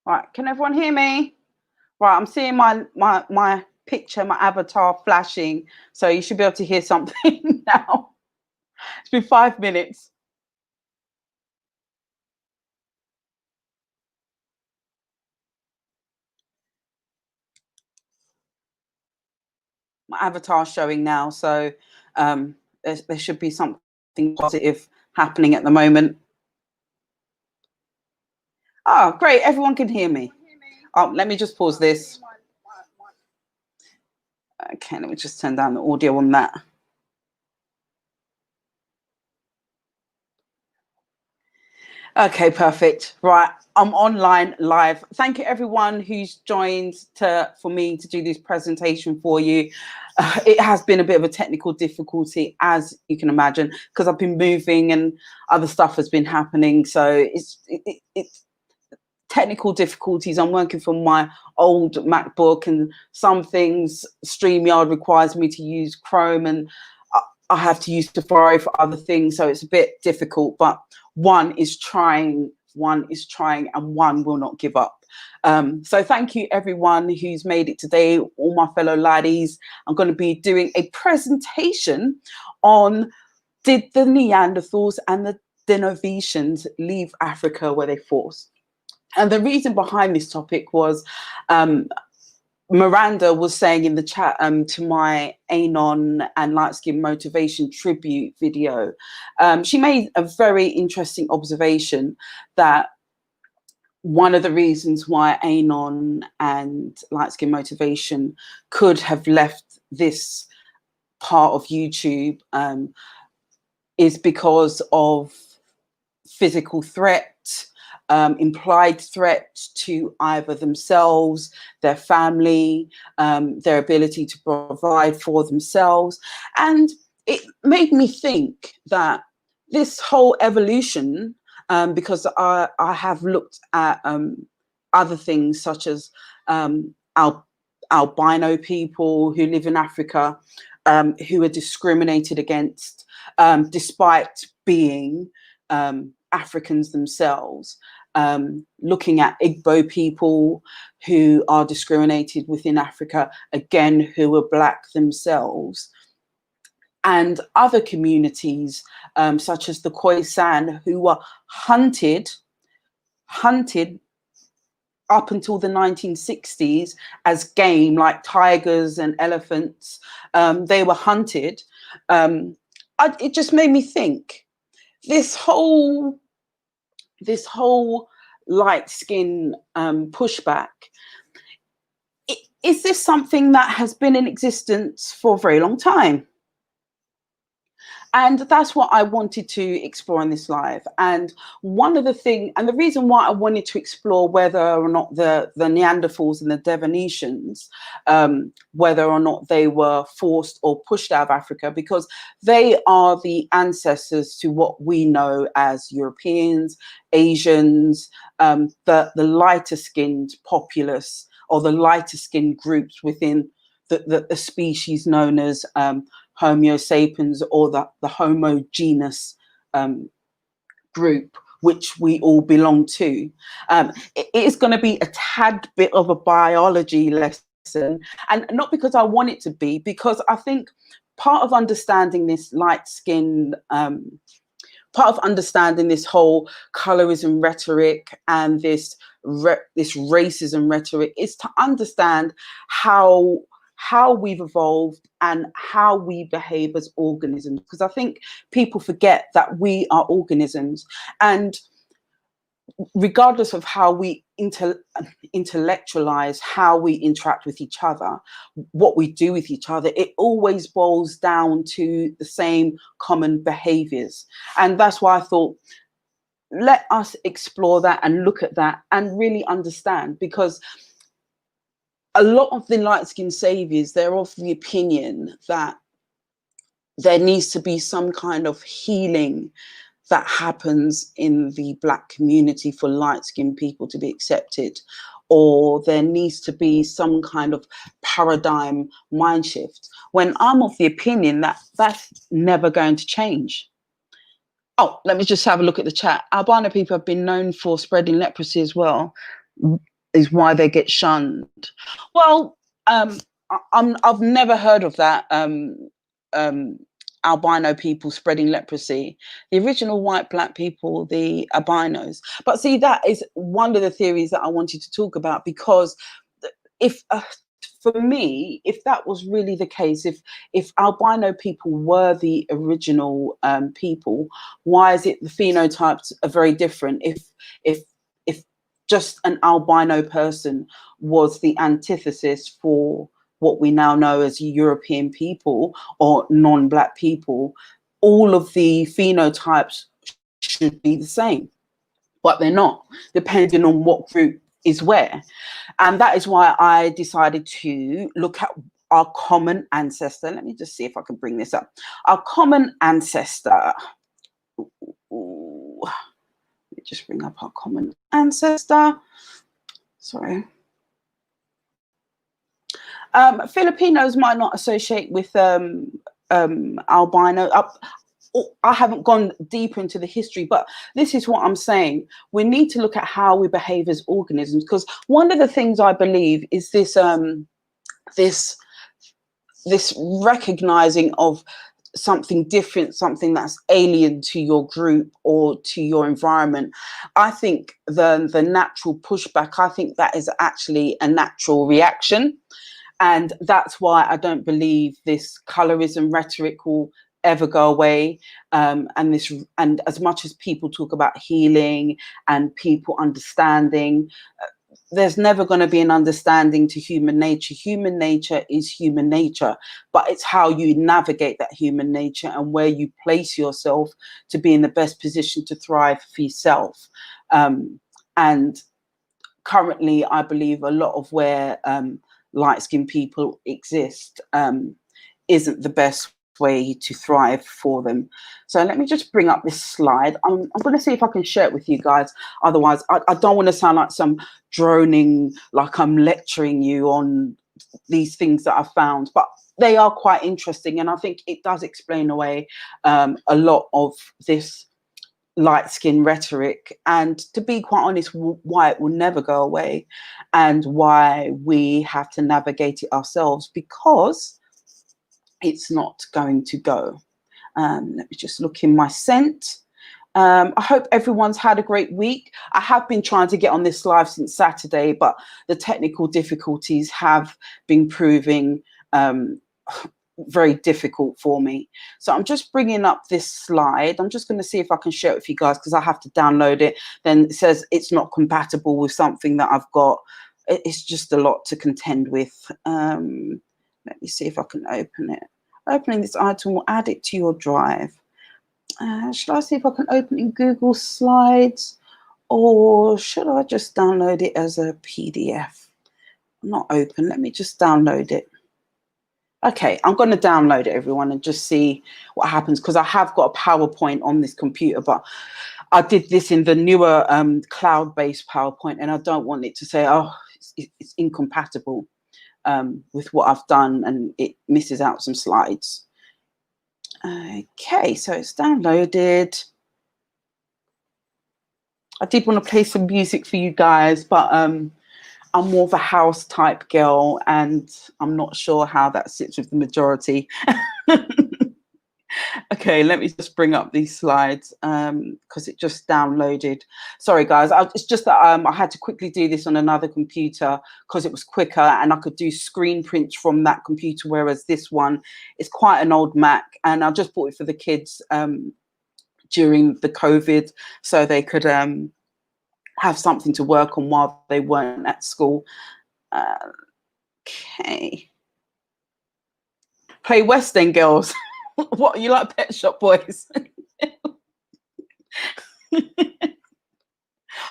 Right, can everyone hear me? Right, I'm seeing my picture, my avatar flashing, so you should be able to hear something now. It's been 5 minutes. My avatar showing now, so there should be something positive happening at the moment. Oh, great, everyone can hear me. Oh, let me just pause this. Okay, let me just turn down the audio on that. Okay, perfect. Right, I'm online live. Thank you everyone who's joined for me to do this presentation for you. It has been a bit of a technical difficulty, as you can imagine, because I've been moving and other stuff has been happening. So it's technical difficulties. I'm working from my old MacBook, and some things StreamYard requires me to use Chrome, and I have to use Safari for other things. So it's a bit difficult, but one is trying, and one will not give up. So thank you everyone who's made it today, all my fellow laddies. I'm going to be doing a presentation on, did the Neanderthals and the Denisovans leave Africa where they forced? And the reason behind this topic was Miranda was saying in the chat to my Anon and Light Skin Motivation tribute video, she made a very interesting observation that one of the reasons why Anon and Light Skin Motivation could have left this part of YouTube is because of physical threat, implied threat to either themselves, their family, their ability to provide for themselves. And it made me think that this whole evolution, because I have looked at other things such as albino people who live in Africa, who are discriminated against despite being Africans themselves, looking at Igbo people who are discriminated within Africa, again, who are Black themselves, and other communities such as the Khoi San, who were hunted up until the 1960s as game, like tigers and elephants. They were hunted. It just made me think, this whole light skin pushback, is this something that has been in existence for a very long time? And that's what I wanted to explore in this live. And one of the things, and the reason why I wanted to explore whether or not the Neanderthals and the Denisovans, whether or not they were forced or pushed out of Africa, because they are the ancestors to what we know as Europeans, Asians, the lighter skinned populace, or the lighter skinned groups within the species known as Homo sapiens, or the Homo genus group, which we all belong to. It is going to be a tad bit of a biology lesson, and not because I want it to be, because I think part of understanding this light skin, part of understanding this whole colourism rhetoric and this racism rhetoric is to understand how we've evolved and how we behave as organisms, because I think people forget that we are organisms, and regardless of how we intellectualize how we interact with each other, what we do with each other, it always boils down to the same common behaviors. And that's why I thought, let us explore that and look at that and really understand, because a lot of the light-skinned saviors, they're of the opinion that there needs to be some kind of healing that happens in the Black community for light-skinned people to be accepted, or there needs to be some kind of paradigm mind shift, when I'm of the opinion that that's never going to change. Oh, let me just have a look at the chat. Albino people have been known for spreading leprosy as well. is why they get shunned. Well, I've never heard of that. Albino people spreading leprosy. The original white black people, the albinos. But see, that is one of the theories that I wanted to talk about, because if for me, if that was really the case, if albino people were the original people, why is it the phenotypes are very different? If just an albino person was the antithesis for what we now know as European people or non-black people, all of the phenotypes should be the same, but they're not, depending on what group is where. And that is why I decided to look at our common ancestor. Let me just see if I can bring this up. Our common ancestor. Ooh, let me just bring up our common ancestor. Sorry. Filipinos might not associate with albino. I haven't gone deeper into the history, but this is what I'm saying. We need to look at how we behave as organisms, because one of the things I believe is this this recognizing of something different, something that's alien to your group or to your environment. I think the natural pushback, I think that is actually a natural reaction. And that's why I don't believe this colorism rhetoric will ever go away. And as much as people talk about healing and people understanding, there's never going to be an understanding to human nature. Human nature is human nature, but it's how you navigate that human nature and where you place yourself to be in the best position to thrive for yourself. And currently, I believe a lot of where light-skinned people exist isn't the best way to thrive for them. So let me just bring up this slide. I'm going to see if I can share it with you guys. Otherwise, I don't want to sound like some droning, like I'm lecturing you on these things that I've found, but they are quite interesting. And I think it does explain away a lot of this light skin rhetoric, and to be quite honest, why it will never go away and why we have to navigate it ourselves, because it's not going to go. Let me just look in my sent. I hope everyone's had a great week. I have been trying to get on this live since Saturday, but the technical difficulties have been proving very difficult for me. So I'm just bringing up this slide. I'm just going to see if I can share it with you guys, because I have to download it. Then it says it's not compatible with something that I've got. It's just a lot to contend with. Let me see if I can open it. Opening this item will add it to your drive. Should I see if I can open it in Google Slides, or should I just download it as a PDF? Not open. Let me just download it. Okay, I'm going to download it, everyone, and just see what happens, because I have got a PowerPoint on this computer, but I did this in the newer cloud-based PowerPoint, and I don't want it to say, oh, it's incompatible with what I've done, and it misses out some slides. Okay, so it's downloaded. I did want to play some music for you guys, but I'm more of a house type girl, and I'm not sure how that sits with the majority. Okay, let me just bring up these slides because it just downloaded. Sorry, guys. It's just that I had to quickly do this on another computer because it was quicker, and I could do screen prints from that computer, whereas this one is quite an old Mac, and I just bought it for the kids during the COVID so they could have something to work on while they weren't at school. Okay. Play West End Girls. What, you like Pet Shop Boys?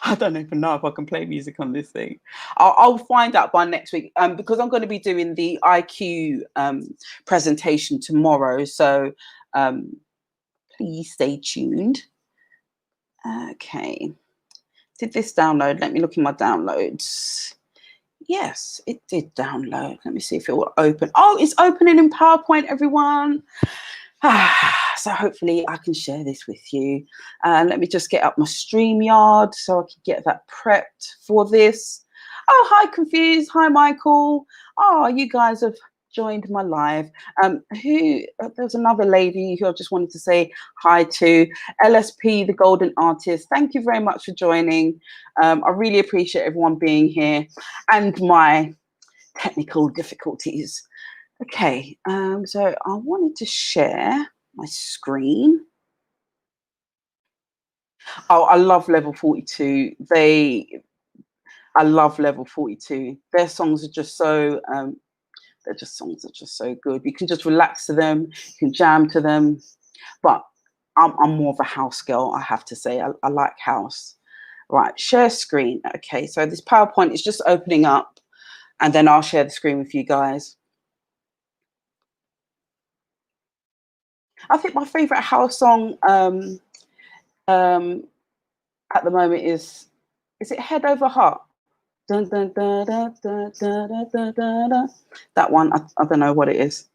I don't even know if I can play music on this thing. I'll find out by next week because I'm going to be doing the IQ presentation tomorrow. So please stay tuned. Okay. Did this download? Let me look in my downloads. Yes, it did download. Let me see if it will open. Oh, it's opening in PowerPoint, everyone. So hopefully I can share this with you. Let me just get up my StreamYard so I can get that prepped for this. Oh, hi, Confused. Hi, Michael. Oh, you guys have joined my live. There's another lady who I just wanted to say hi to. LSP, the Golden Artist. Thank you very much for joining. I really appreciate everyone being here and my technical difficulties. Okay, so I wanted to share my screen. Oh, I love Level 42. I love Level 42. Their songs are just so, they're just songs that are just so good. You can just relax to them, you can jam to them. But I'm more of a house girl, I have to say. I like house. Right, share screen. Okay, so this PowerPoint is just opening up, and then I'll share the screen with you guys. I think my favorite house song at the moment is it Head Over Heart? Dun, dun, dun, dun, dun, dun, dun, dun, dun. That one, I don't know what it is.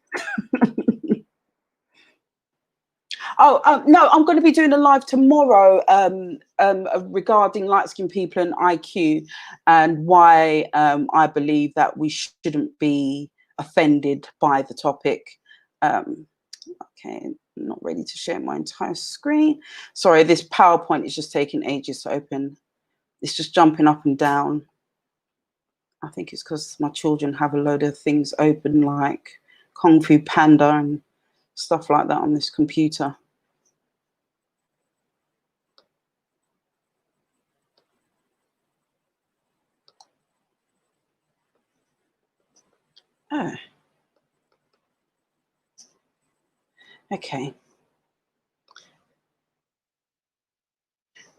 No, I'm going to be doing a live tomorrow regarding light-skinned people and IQ, and why I believe that we shouldn't be offended by the topic. Okay, not ready to share my entire screen. Sorry, this PowerPoint is just taking ages to open. It's just jumping up and down. I think it's because my children have a load of things open, like Kung Fu Panda and stuff like that on this computer. Oh. Okay.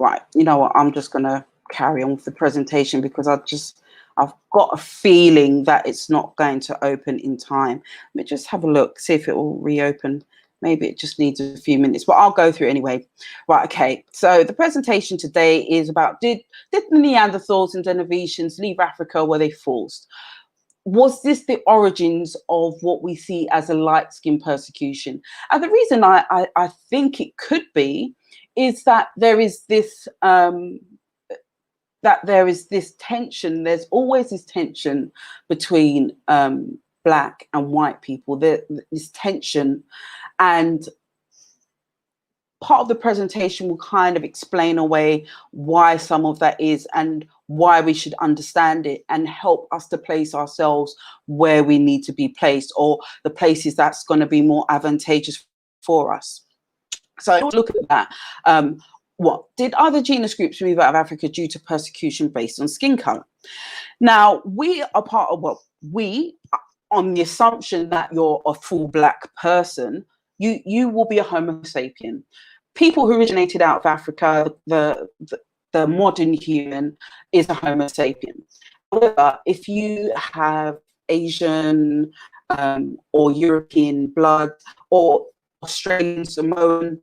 Right. You know what? I'm just going to carry on with the presentation because I've got a feeling that it's not going to open in time. Let me just have a look, see if it will reopen. Maybe it just needs a few minutes, but I'll go through it anyway. Right. Okay. So the presentation today is about, did the Neanderthals and Denisovans leave Africa? Were they forced? Was this the origins of what we see as a light skin persecution? And the reason I think it could be is that there is this tension. There's always this tension between black and white people. This tension, and part of the presentation will kind of explain away why some of that is and why we should understand it and help us to place ourselves where we need to be placed, or the places that's going to be more advantageous for us. So look at that. What did other genus groups move out of Africa due to persecution based on skin color? Now, we are part of, on the assumption that you're a full black person, you will be a Homo sapien. People who originated out of Africa, the modern human is a Homo sapien. However, if you have Asian or European blood or Australian, Samoan,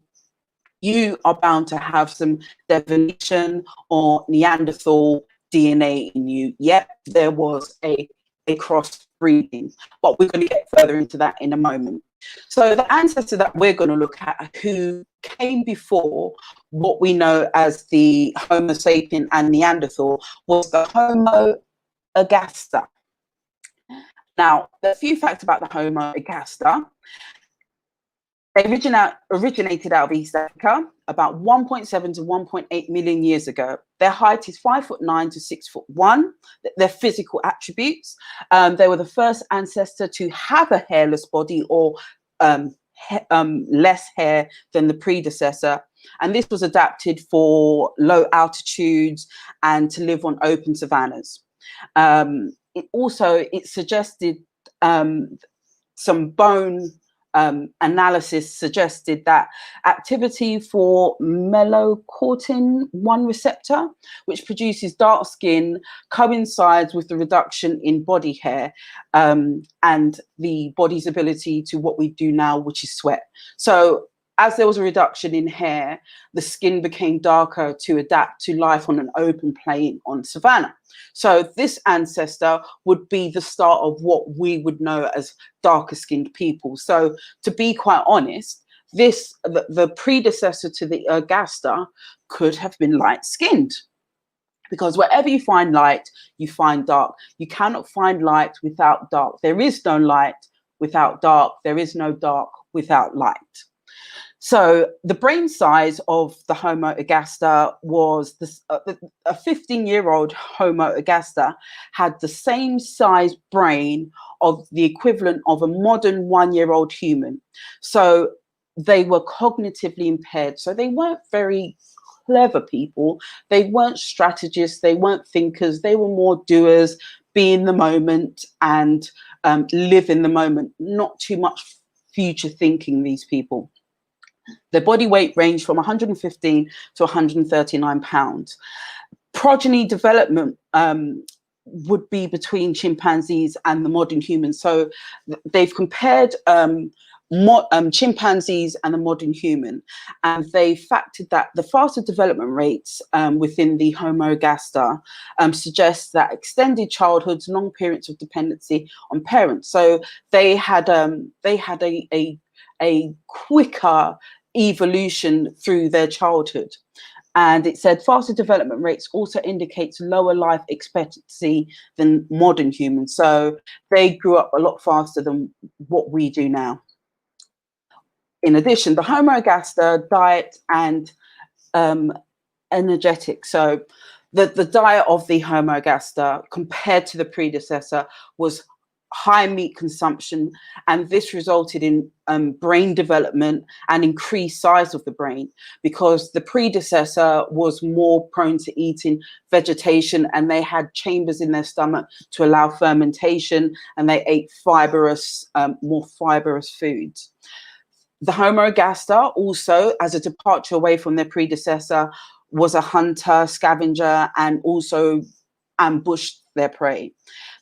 you are bound to have some Denisovans or Neanderthal DNA in you. Yep, there was a crossbreeding, but we're going to get further into that in a moment. So the ancestor that we're going to look at, who came before what we know as the Homo sapien and Neanderthal, was the Homo ergaster. Now, the few facts about the Homo ergaster. They originated out of East Africa about 1.7 to 1.8 million years ago. Their height is 5'9" to 6'1". Their physical attributes. They were the first ancestor to have a hairless body, or less hair than the predecessor. And this was adapted for low altitudes and to live on open savannas. It suggested some bone analysis suggested that activity for melanocortin-1 receptor, which produces dark skin, coincides with the reduction in body hair and the body's ability to what we do now, which is sweat. So as there was a reduction in hair, the skin became darker to adapt to life on an open plain on savanna. So this ancestor would be the start of what we would know as darker skinned people. So to be quite honest, the predecessor to the ergaster could have been light skinned. Because wherever you find light, you find dark. You cannot find light without dark. There is no light without dark. There is no dark without light. So the brain size of the Homo ergaster was this, a 15-year-old Homo ergaster had the same size brain of the equivalent of a modern 1-year-old human. So they were cognitively impaired. So they weren't very clever people. They weren't strategists. They weren't thinkers. They were more doers, be in the moment and live in the moment. Not too much future thinking, these people. Their body weight ranged from 115 to 139 pounds. Progeny development would be between chimpanzees and the modern humans. So they've compared chimpanzees and the modern human, and they factored that the faster development rates within the Homo ergaster suggests that extended childhoods, long periods of dependency on parents. So they had a quicker evolution through their childhood. And it said faster development rates also indicates lower life expectancy than modern humans. So they grew up a lot faster than what we do now. In addition, the Homo ergaster diet and energetic. So the diet of the Homo ergaster compared to the predecessor was high meat consumption, and this resulted in brain development and increased size of the brain, because the predecessor was more prone to eating vegetation, and they had chambers in their stomach to allow fermentation, and they ate more fibrous foods. The Homo ergaster also, as a departure away from their predecessor, was a hunter, scavenger, and also ambushed their prey.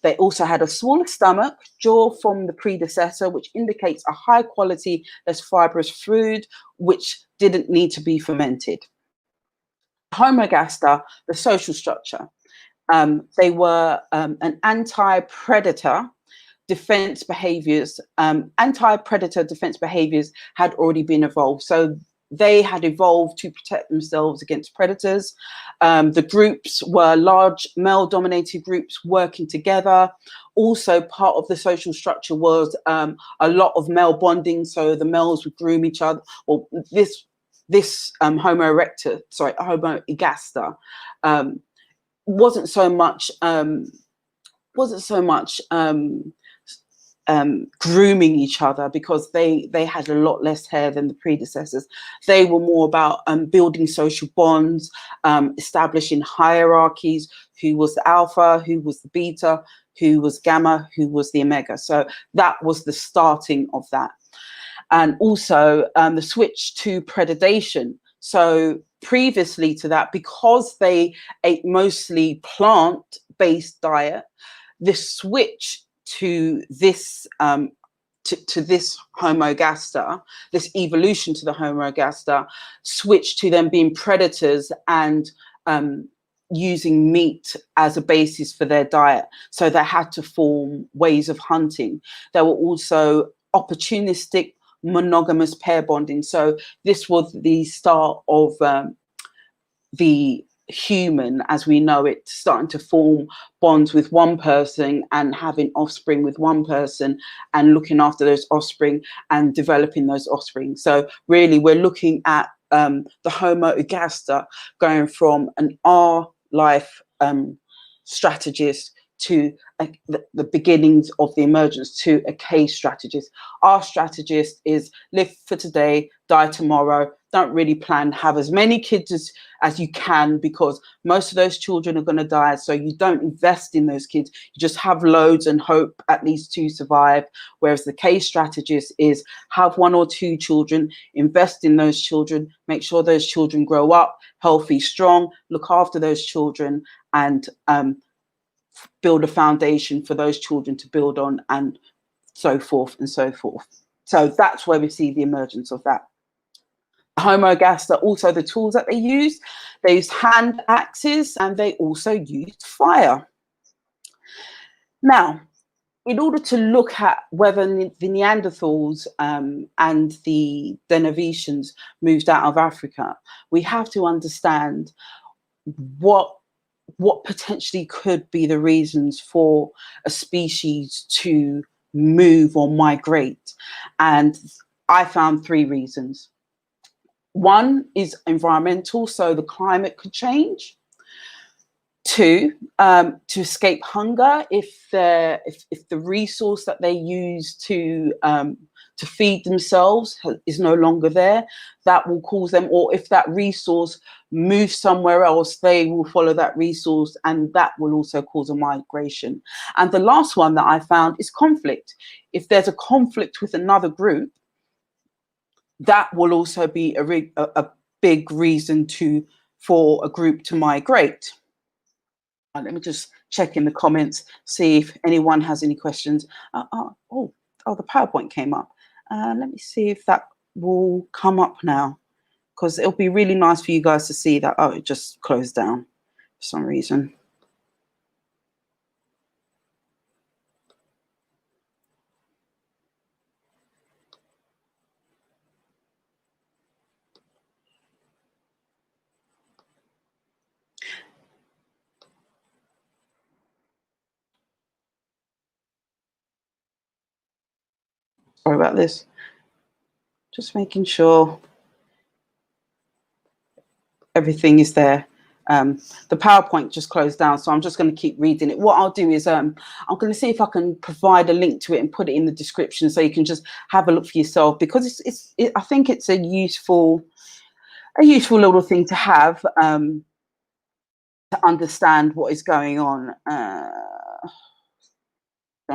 They also had a smaller stomach, jaw from the predecessor, which indicates a high quality, less fibrous food, which didn't need to be fermented. Homo ergaster, the social structure. They were an anti-predator defense behaviors. Anti-predator defense behaviors had already been evolved. So they had evolved to protect themselves against predators. The groups were large male-dominated groups working together. Also, part of the social structure was a lot of male bonding. So the males would groom each other. Well, this Homo ergaster wasn't so much grooming each other, because they had a lot less hair than the predecessors. They were more about building social bonds, establishing hierarchies, who was the alpha, who was the beta, who was gamma, who was the omega. So that was the starting of that. And also the switch to predation. So previously to that, because they ate mostly plant-based diet, the switch to this to this Homo ergaster, this evolution to the Homo ergaster, switched to them being predators and using meat as a basis for their diet. So they had to form ways of hunting. There were also opportunistic monogamous pair bonding. So this was the start of the human as we know it starting to form bonds with one person and having offspring with one person and looking after those offspring and developing those offspring. So really we're looking at the Homo ergaster going from an R life strategist to the beginnings of the emergence to a K strategist. Our strategist is live for today, die tomorrow. Don't really plan, have as many kids as you can, because most of those children are going to die. So you don't invest in those kids. You just have loads and hope at least to survive. Whereas the K strategist is have 1 or 2 children, invest in those children, make sure those children grow up healthy, strong, look after those children, and build a foundation for those children to build on, and so forth and so forth. So that's where we see the emergence of that. Homo ergaster, also the tools that they used hand axes, and they also used fire. Now, in order to look at whether the Neanderthals and the Denisovans moved out of Africa, we have to understand what what potentially could be the reasons for a species to move or migrate. And I found 3 reasons. One is environmental, so the climate could change. 2, to escape hunger, if the resource that they use to feed themselves is no longer there, that will cause them, or if that resource moves somewhere else, they will follow that resource, and that will also cause a migration. And the last one that I found is conflict. If there's a conflict with another group, that will also be a big reason for a group to migrate. Let me just check in the comments, see if anyone has any questions. Oh, the PowerPoint came up. Let me see if that will come up now, because it'll be really nice for you guys to see that. Oh, it just closed down for some reason. Sorry about this. Just making sure everything is there. The PowerPoint just closed down, so I'm just going to keep reading it. What I'll do is I'm going to see if I can provide a link to it and put it in the description, so you can just have a look for yourself, because I think it's a useful little thing to have, to understand what is going on. I'm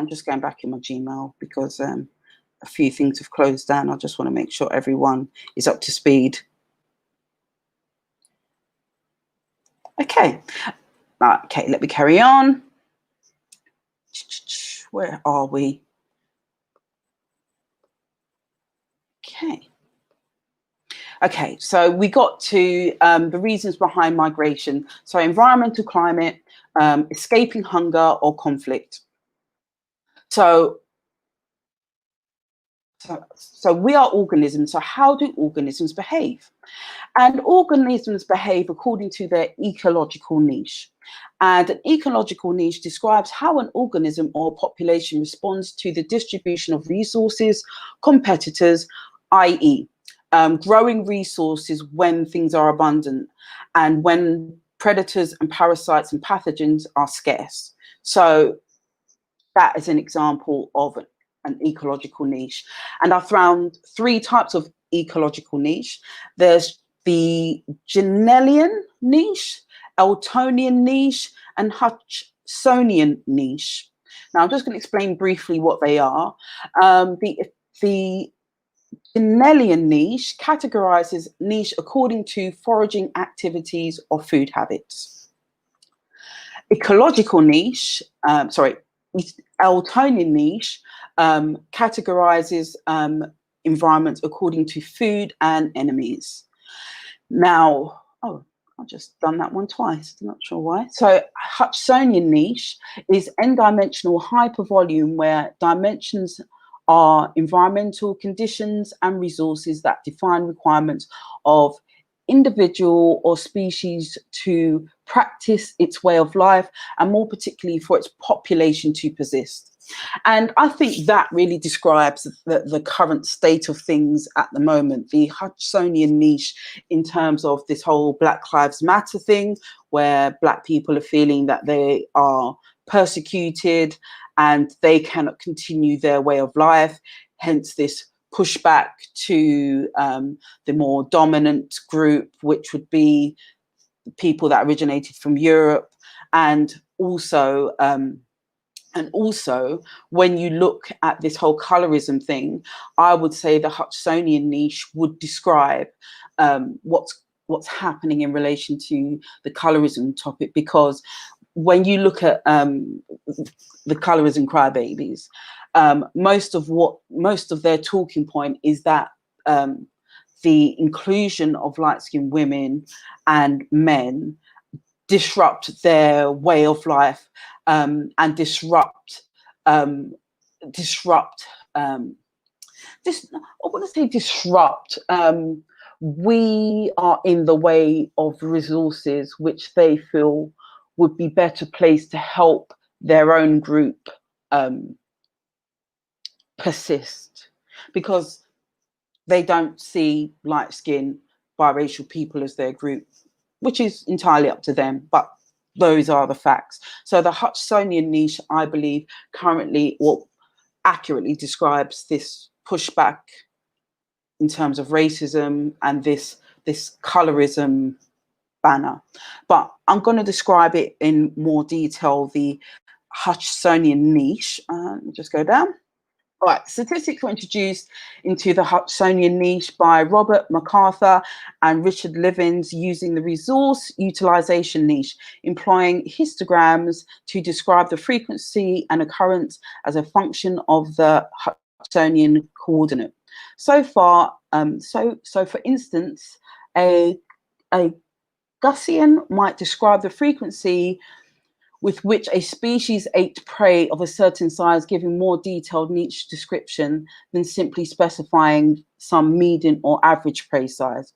just going back in my Gmail, because a few things have closed down. I just want to make sure everyone is up to speed. Okay, let me carry on. Where are we? Okay, so we got to the reasons behind migration. So environmental, climate, escaping hunger or conflict. So we are organisms. So how do organisms behave? And organisms behave according to their ecological niche. And an ecological niche describes how an organism or population responds to the distribution of resources, competitors, i.e., growing resources when things are abundant, and when predators and parasites and pathogens are scarce. So that is an example of an ecological niche. And I found 3 types of ecological niche. There's the Janelian niche, Eltonian niche, and Hutchinsonian niche. Now, I'm just going to explain briefly what they are. The Janelian niche categorizes niche according to foraging activities or food habits. Ecological niche, Eltonian niche categorizes environments according to food and enemies. Now, I've just done that one twice, I'm not sure why. So Hutchinsonian niche is n-dimensional hypervolume, where dimensions are environmental conditions and resources that define requirements of individual or species to practice its way of life, and more particularly for its population to persist. And I think that really describes the current state of things at the moment, the Hutchinsonian niche, in terms of this whole Black Lives Matter thing, where Black people are feeling that they are persecuted and they cannot continue their way of life, hence this pushback to the more dominant group, which would be people that originated from Europe. And also when you look at this whole colourism thing, I would say the Hutchinsonian niche would describe what's happening in relation to the colourism topic, because when you look at the colourism crybabies, most of their talking point is that the inclusion of light-skinned women and men disrupt their way of life, and disrupt I want to say disrupt. We are in the way of resources which they feel would be better placed to help their own group persist, because they don't see light-skinned biracial people as their group, which is entirely up to them, but those are the facts. So the Hutchinsonian niche, I believe, currently or accurately describes this pushback in terms of racism and this colourism banner. But I'm going to describe it in more detail, the Hutchinsonian niche. Let me just go down. All right, statistics were introduced into the Hutchinsonian niche by Robert MacArthur and Richard Livins using the resource utilization niche, employing histograms to describe the frequency and occurrence as a function of the Hutchinsonian coordinate. So far, so for instance, a Gaussian might describe the frequency with which a species ate prey of a certain size, giving more detailed niche description than simply specifying some median or average prey size.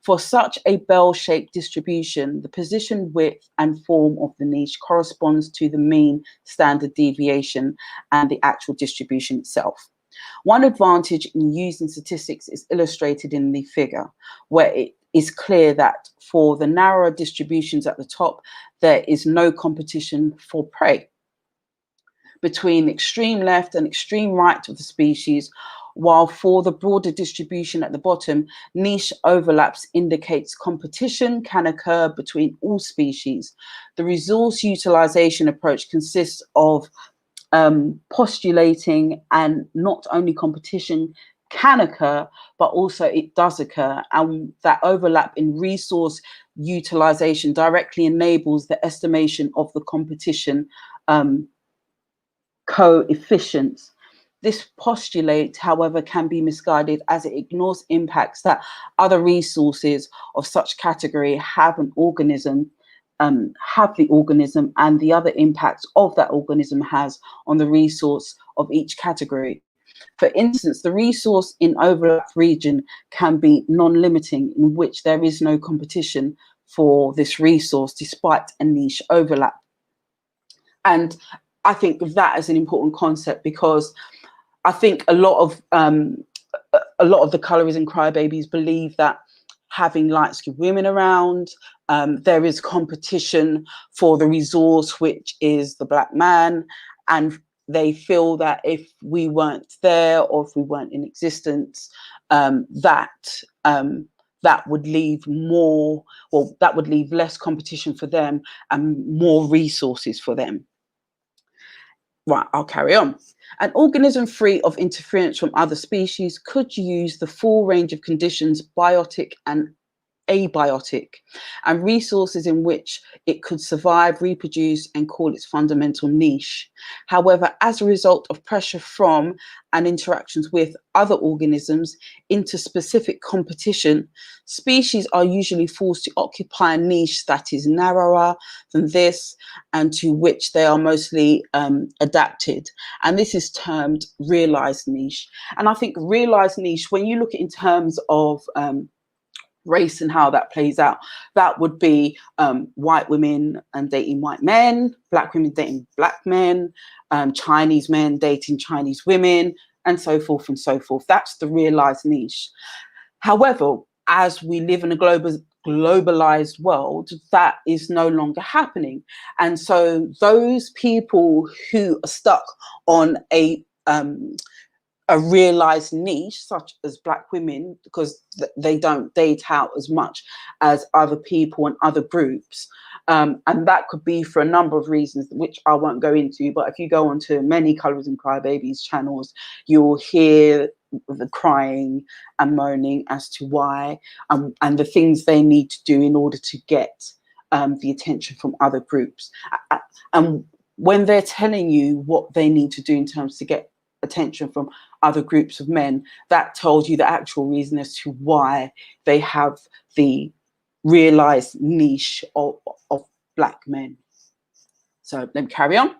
For such a bell-shaped distribution, the position, width, and form of the niche corresponds to the mean standard deviation and the actual distribution itself. One advantage in using statistics is illustrated in the figure, where it is clear that for the narrower distributions at the top, there is no competition for prey between extreme left and extreme right of the species, while for the broader distribution at the bottom, niche overlaps indicates competition can occur between all species. The resource utilization approach consists of postulating and not only competition can occur, but also it does occur, and that overlap in resource utilization directly enables the estimation of the competition coefficients. This postulate, however, can be misguided as it ignores impacts that other resources of such category have an organism, have the organism, and the other impacts of that organism has on the resource of each category. For instance, the resource in overlap region can be non-limiting, in which there is no competition for this resource despite a niche overlap. And I think that is an important concept, because I think a lot of the colorism crybabies believe that having light-skinned women around, there is competition for the resource, which is the black man, and they feel that if we weren't there or if we weren't in existence, that would leave more, well, that would leave less competition for them and more resources for them. Right, I'll carry on. An organism free of interference from other species could use the full range of conditions, biotic and abiotic, and resources in which it could survive, reproduce, and call its fundamental niche. However, as a result of pressure from and interactions with other organisms into specific competition, species are usually forced to occupy a niche that is narrower than this and to which they are mostly adapted. And this is termed realized niche. And I think realized niche, when you look at it in terms of race and how that plays out, that would be white women and dating white men, black women dating black men, Chinese men dating Chinese women, and so forth and so forth. That's the realized niche. However, as we live in a globalized world, that is no longer happening. And so those people who are stuck on a realized niche, such as black women, because they don't date out as much as other people and other groups. And that could be for a number of reasons, which I won't go into. But if you go onto many Colorism Crybabies channels, you'll hear the crying and moaning as to why, and the things they need to do in order to get the attention from other groups. And when they're telling you what they need to do in terms to get attention from other groups of men, that tells you the actual reason as to why they have the realized niche of black men. So let me carry on.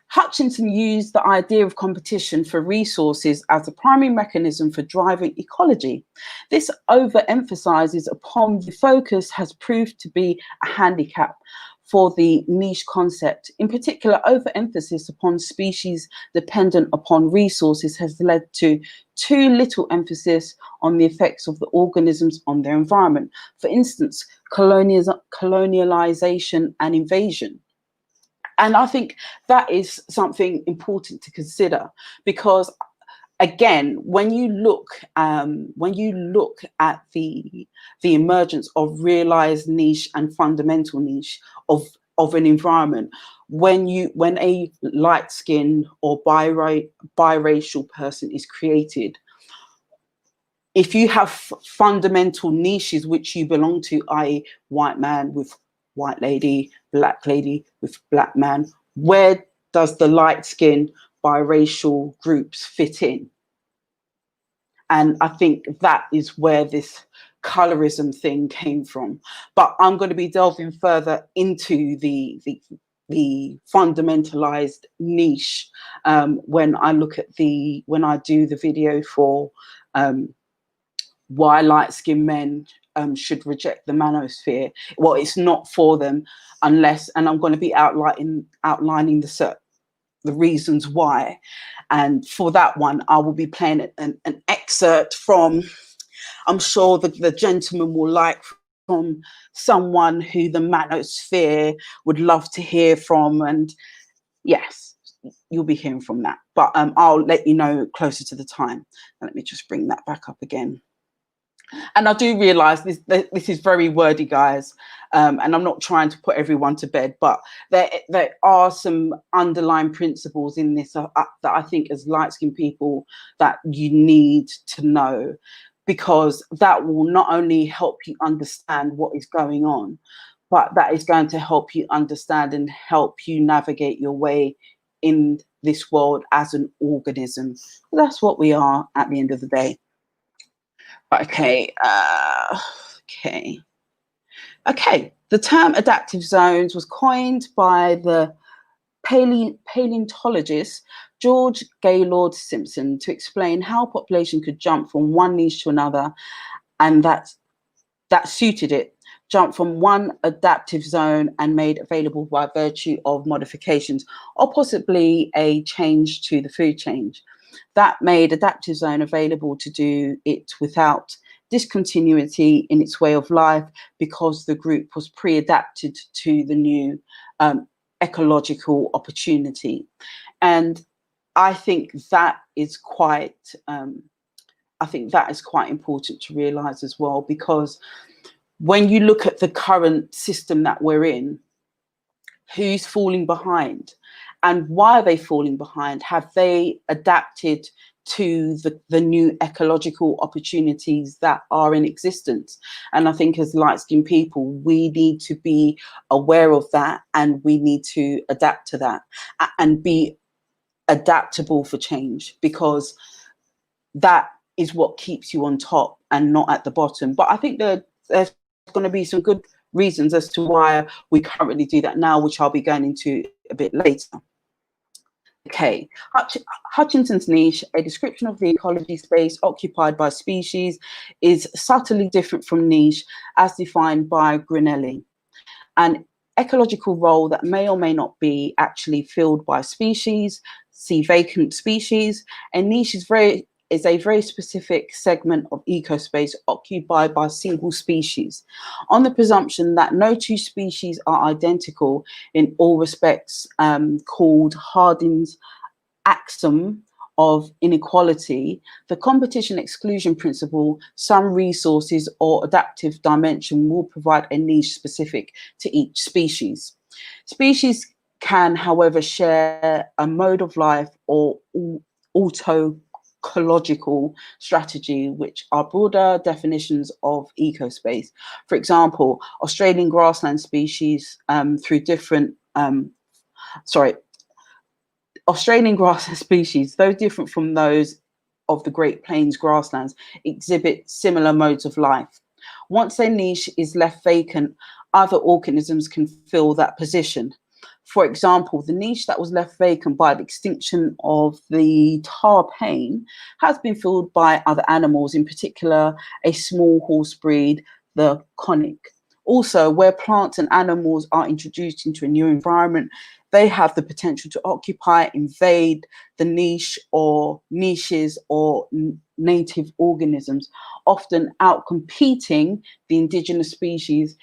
Hutchinson used the idea of competition for resources as a primary mechanism for driving ecology. This overemphasizes upon the focus has proved to be a handicap for the niche concept. In particular, overemphasis upon species dependent upon resources has led to too little emphasis on the effects of the organisms on their environment. For instance, colonialization and invasion. And I think that is something important to consider, because again, when you look at the emergence of realized niche and fundamental niche of an environment, when a light-skinned or biracial person is created, if you have fundamental niches which you belong to, i.e. white man with white lady, black lady with black man, where does the light-skinned biracial groups fit in? And I think that is where this colorism thing came from. But I'm going to be delving further into the fundamentalized niche when I do the video for why light-skinned men should reject the manosphere. Well, it's not for them unless, and I'm going to be outlining the reasons why. And for that one, I will be playing an excerpt from, I'm sure the gentleman will like, from someone who the manosphere would love to hear from. And yes, you'll be hearing from that. But I'll let you know closer to the time. And let me just bring that back up again. And I do realize this is very wordy, guys, and I'm not trying to put everyone to bed, but there are some underlying principles in this that I think as light-skinned people that you need to know, because that will not only help you understand what is going on, but that is going to help you understand and help you navigate your way in this world as an organism. That's what we are at the end of the day. Okay, okay. The term adaptive zones was coined by the paleontologist George Gaylord Simpson to explain how population could jump from one niche to another, and that suited it, jump from one adaptive zone and made available by virtue of modifications or possibly a change to the food chain. That made adaptive zone available to do it without discontinuity in its way of life, because the group was pre-adapted to the new ecological opportunity. And I think that is quite important to realize as well, because when you look at the current system that we're in, who's falling behind? And why are they falling behind? Have they adapted to the new ecological opportunities that are in existence? And I think as light-skinned people, we need to be aware of that, and we need to adapt to that and be adaptable for change, because that is what keeps you on top and not at the bottom. But I think there's going to be some good reasons as to why we currently do that now, which I'll be going into a bit later. Okay, Hutchinson's niche, a description of the ecology space occupied by species, is subtly different from niche as defined by Grinelli. An ecological role that may or may not be actually filled by species, see vacant species. A niche is a very specific segment of ecospace occupied by a single species, on the presumption that no two species are identical in all respects, called Harding's axiom of inequality, the competition exclusion principle. Some resources or adaptive dimension will provide a niche specific to each species. Species can, however, share a mode of life or ecological strategy, which are broader definitions of ecospace. For example, Australian grassland species Australian grassland species, though different from those of the Great Plains grasslands, exhibit similar modes of life. Once a niche is left vacant, other organisms can fill that position. For example, the niche that was left vacant by the extinction of the tarpain has been filled by other animals, in particular a small horse breed, the conic, Also, where plants and animals are introduced into a new environment, they have the potential to occupy, invade the niche or niches or native organisms, often outcompeting the indigenous species.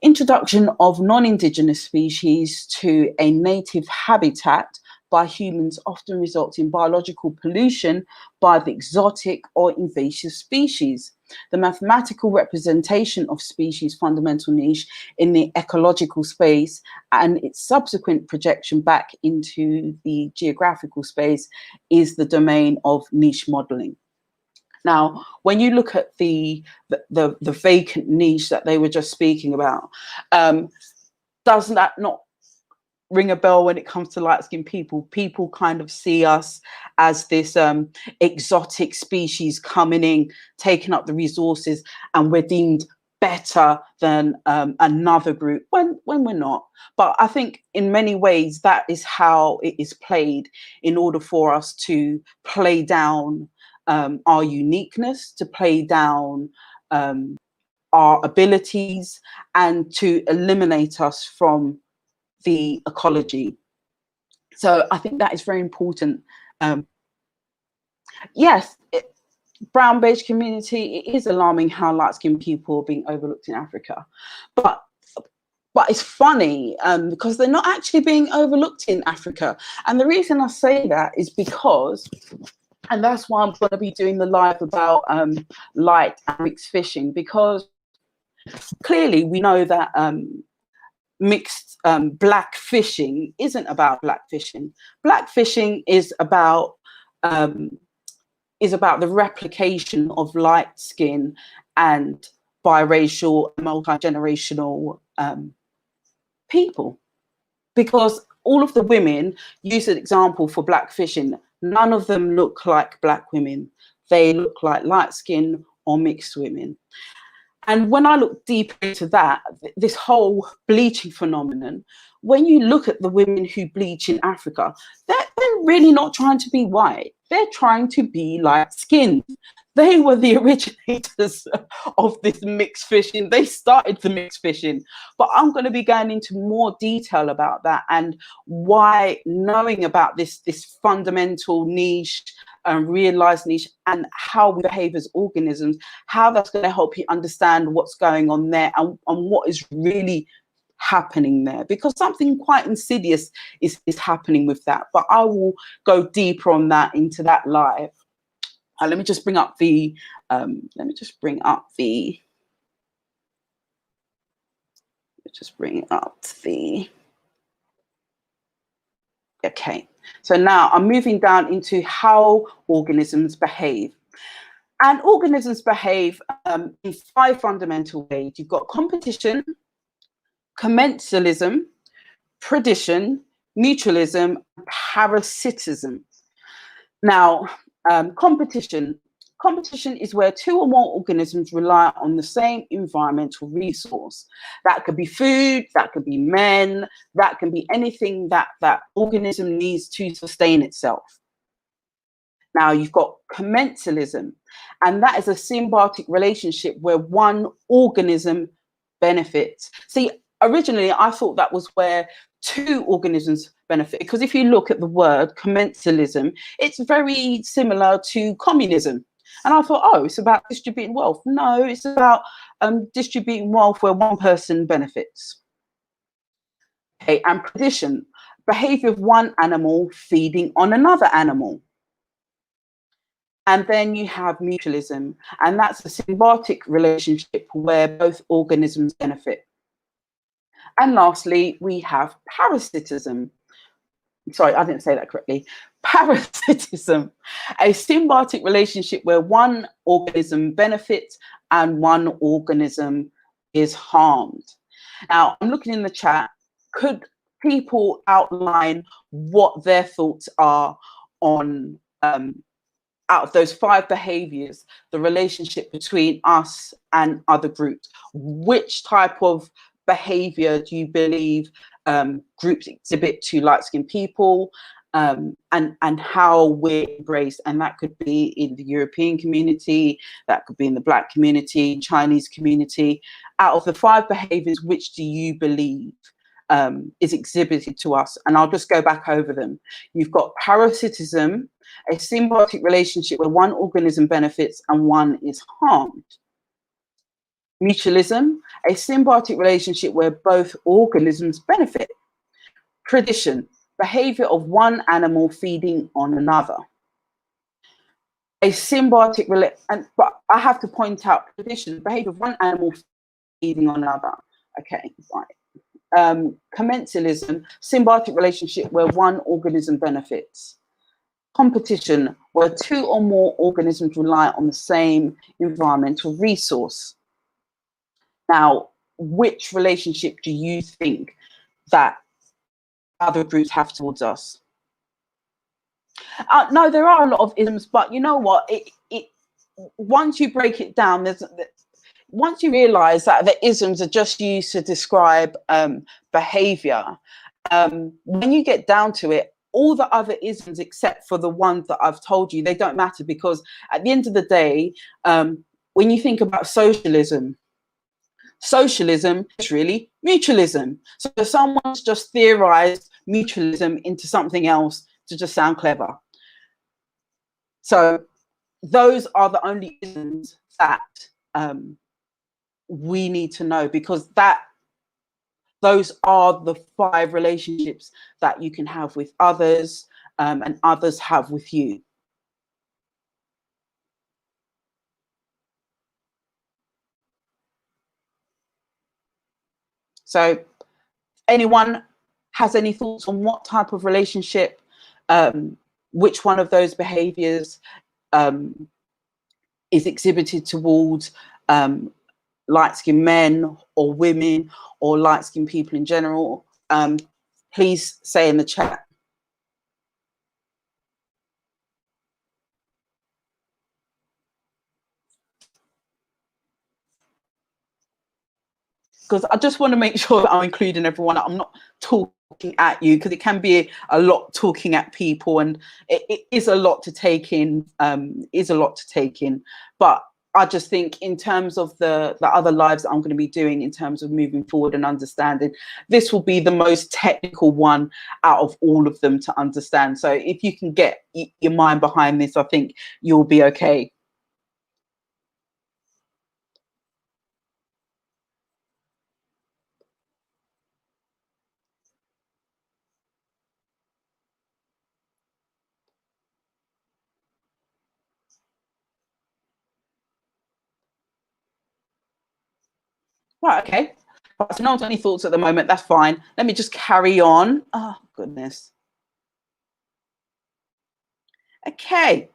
Introduction of non-indigenous species to a native habitat by humans often results in biological pollution by the exotic or invasive species. The mathematical representation of species' fundamental niche in the ecological space and its subsequent projection back into the geographical space is the domain of niche modeling. Now, when you look at the vacant niche that they were just speaking about, doesn't that not ring a bell when it comes to light-skinned people? People kind of see us as this exotic species coming in, taking up the resources, and we're deemed better than another group when we're not. But I think in many ways that is how it is played in order for us to play down our uniqueness, to play down our abilities, and to eliminate us from the ecology. So I think that is very important. Yes, brown beige community, it is alarming how light-skinned people are being overlooked in Africa, but it's funny because they're not actually being overlooked in Africa. And the reason I say that is because, and that's why I'm going to be doing the live about light and mixed fishing, because clearly we know that mixed black fishing isn't about black fishing. Black fishing is about the replication of light skin and biracial, multi-generational people. Because all of the women, use an example for black fishing, none of them look like black women. They look like light skin or mixed women. And when I look deeper into that, this whole bleaching phenomenon, when you look at the women who bleach in Africa, they're really not trying to be white. They're trying to be light skinned. They were the originators of this mixed fishing. They started the mixed fishing. But I'm going to be going into more detail about that and why knowing about this fundamental niche and realized niche and how we behave as organisms, how that's going to help you understand what's going on there and what is really happening there, because something quite insidious is happening with that. But I will go deeper on that into that live. Let me just bring up the okay. So now I'm moving down into how organisms behave. And organisms behave in 5 fundamental ways. You've got competition, commensalism, predition, mutualism, parasitism. Now, competition is where 2 or more organisms rely on the same environmental resource. That could be food, that could be men, that can be anything that organism needs to sustain itself. Now you've got commensalism, and that is a symbiotic relationship where one organism benefits. See, originally I thought that was where 2 organisms benefit, because if you look at the word commensalism, it's very similar to communism. And I thought, oh, it's about distributing wealth. No, it's about distributing wealth where one person benefits. Okay, and predition, behavior of one animal feeding on another animal. And then you have mutualism, and that's a symbiotic relationship where both organisms benefit. And lastly, we have parasitism. Sorry, I didn't say that correctly. Parasitism, a symbiotic relationship where one organism benefits and one organism is harmed. Now, I'm looking in the chat. Could people outline what their thoughts are on, out of those 5 behaviors, the relationship between us and other groups? Which type of behavior do you believe groups exhibit to light-skinned people, and how we're embraced. And that could be in the European community, that could be in the Black community, Chinese community. Out of the 5 behaviors, which do you believe is exhibited to us? And I'll just go back over them. You've got parasitism, a symbiotic relationship where one organism benefits and one is harmed. Mutualism, a symbiotic relationship where both organisms benefit. Predation, behavior of one animal feeding on another. A symbiotic but I have to point out predation, behavior of one animal feeding on another. Okay, right. Commensalism, symbiotic relationship where one organism benefits. Competition, where 2 or more organisms rely on the same environmental resource. Now, which relationship do you think that other groups have towards us? No, there are a lot of isms, but you know what? Once you break it down, once you realize that the isms are just used to describe behavior, when you get down to it, all the other isms, except for the ones that I've told you, they don't matter, because at the end of the day, when you think about socialism is really mutualism. So someone's just theorized mutualism into something else to just sound clever. So those are the only isms that we need to know, because those are the 5 relationships that you can have with others, and others have with you. So anyone has any thoughts on what type of relationship, which one of those behaviors is exhibited towards light-skinned men or women or light-skinned people in general? Please say in the chat. Because I just want to make sure that I'm including everyone. I'm not talking at you, because it can be a lot talking at people, and it is a lot to take in. But I just think in terms of the other lives that I'm going to be doing, in terms of moving forward and understanding, this will be the most technical one out of all of them to understand. So if you can get your mind behind this, I think you'll be okay. Right, okay. So no one's got any thoughts at the moment, that's fine. Let me just carry on. Oh, goodness. Okay,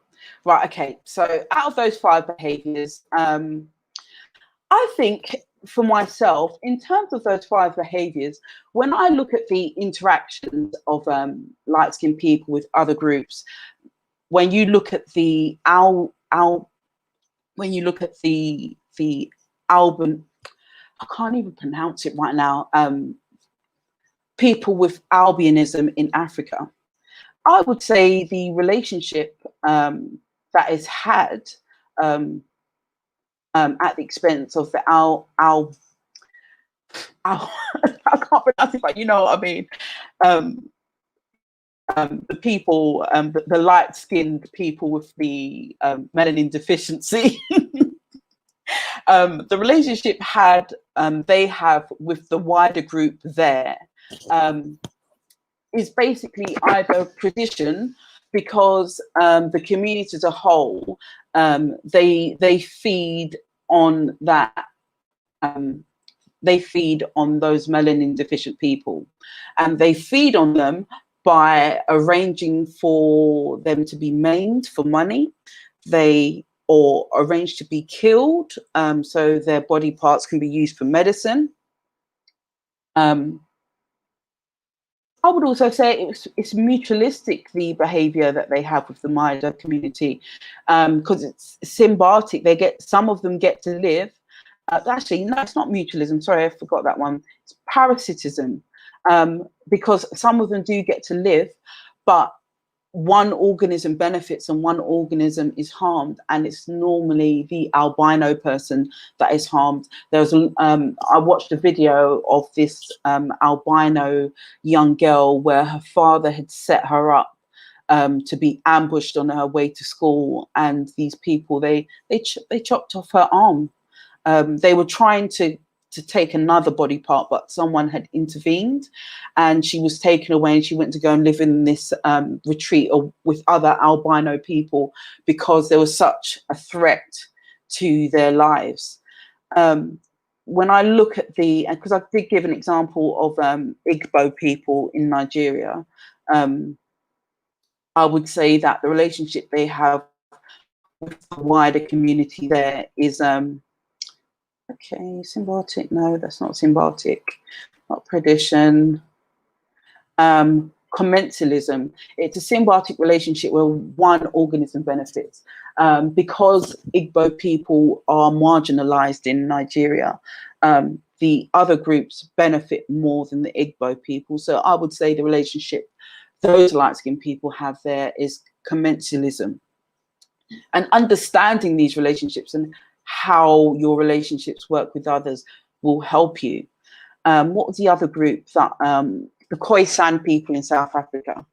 right, okay. So out of those 5 behaviors, I think for myself, in terms of those 5 behaviors, when I look at the interactions of light-skinned people with other groups, when you look at the Alban, I can't even pronounce it right now, people with albinism in Africa, I would say the relationship that is had at the expense of the I can't pronounce it, but you know what I mean. The people, the light-skinned people with the melanin deficiency, the relationship they have with the wider group there is basically either predation, because the community as a whole, they feed on that. They feed on those melanin deficient people, and they feed on them by arranging for them to be maimed for money, or arrange to be killed, so their body parts can be used for medicine. I would also say it's mutualistic, the behavior that they have with the Maida community, because it's symbiotic. Some of them get to live. Actually, no, it's not mutualism. Sorry, I forgot that one. It's parasitism, because some of them do get to live, but one organism benefits and one organism is harmed, and it's normally the albino person that is harmed. There was I watched a video of this albino young girl where her father had set her up to be ambushed on her way to school, and these people they chopped off her arm. They were trying to take another body part, but someone had intervened, and she was taken away, and she went to go and live in this retreat with other albino people because there was such a threat to their lives. When I look at because I did give an example of Igbo people in Nigeria, I would say that the relationship they have with the wider community there is okay, symbiotic. No, that's not symbiotic. Not predation. Commensalism. It's a symbiotic relationship where one organism benefits. Because Igbo people are marginalized in Nigeria, the other groups benefit more than the Igbo people. So I would say the relationship those light-skinned people have there is commensalism. And understanding these relationships and how your relationships work with others will help you. What was the other group that the Khoi San people in South Africa?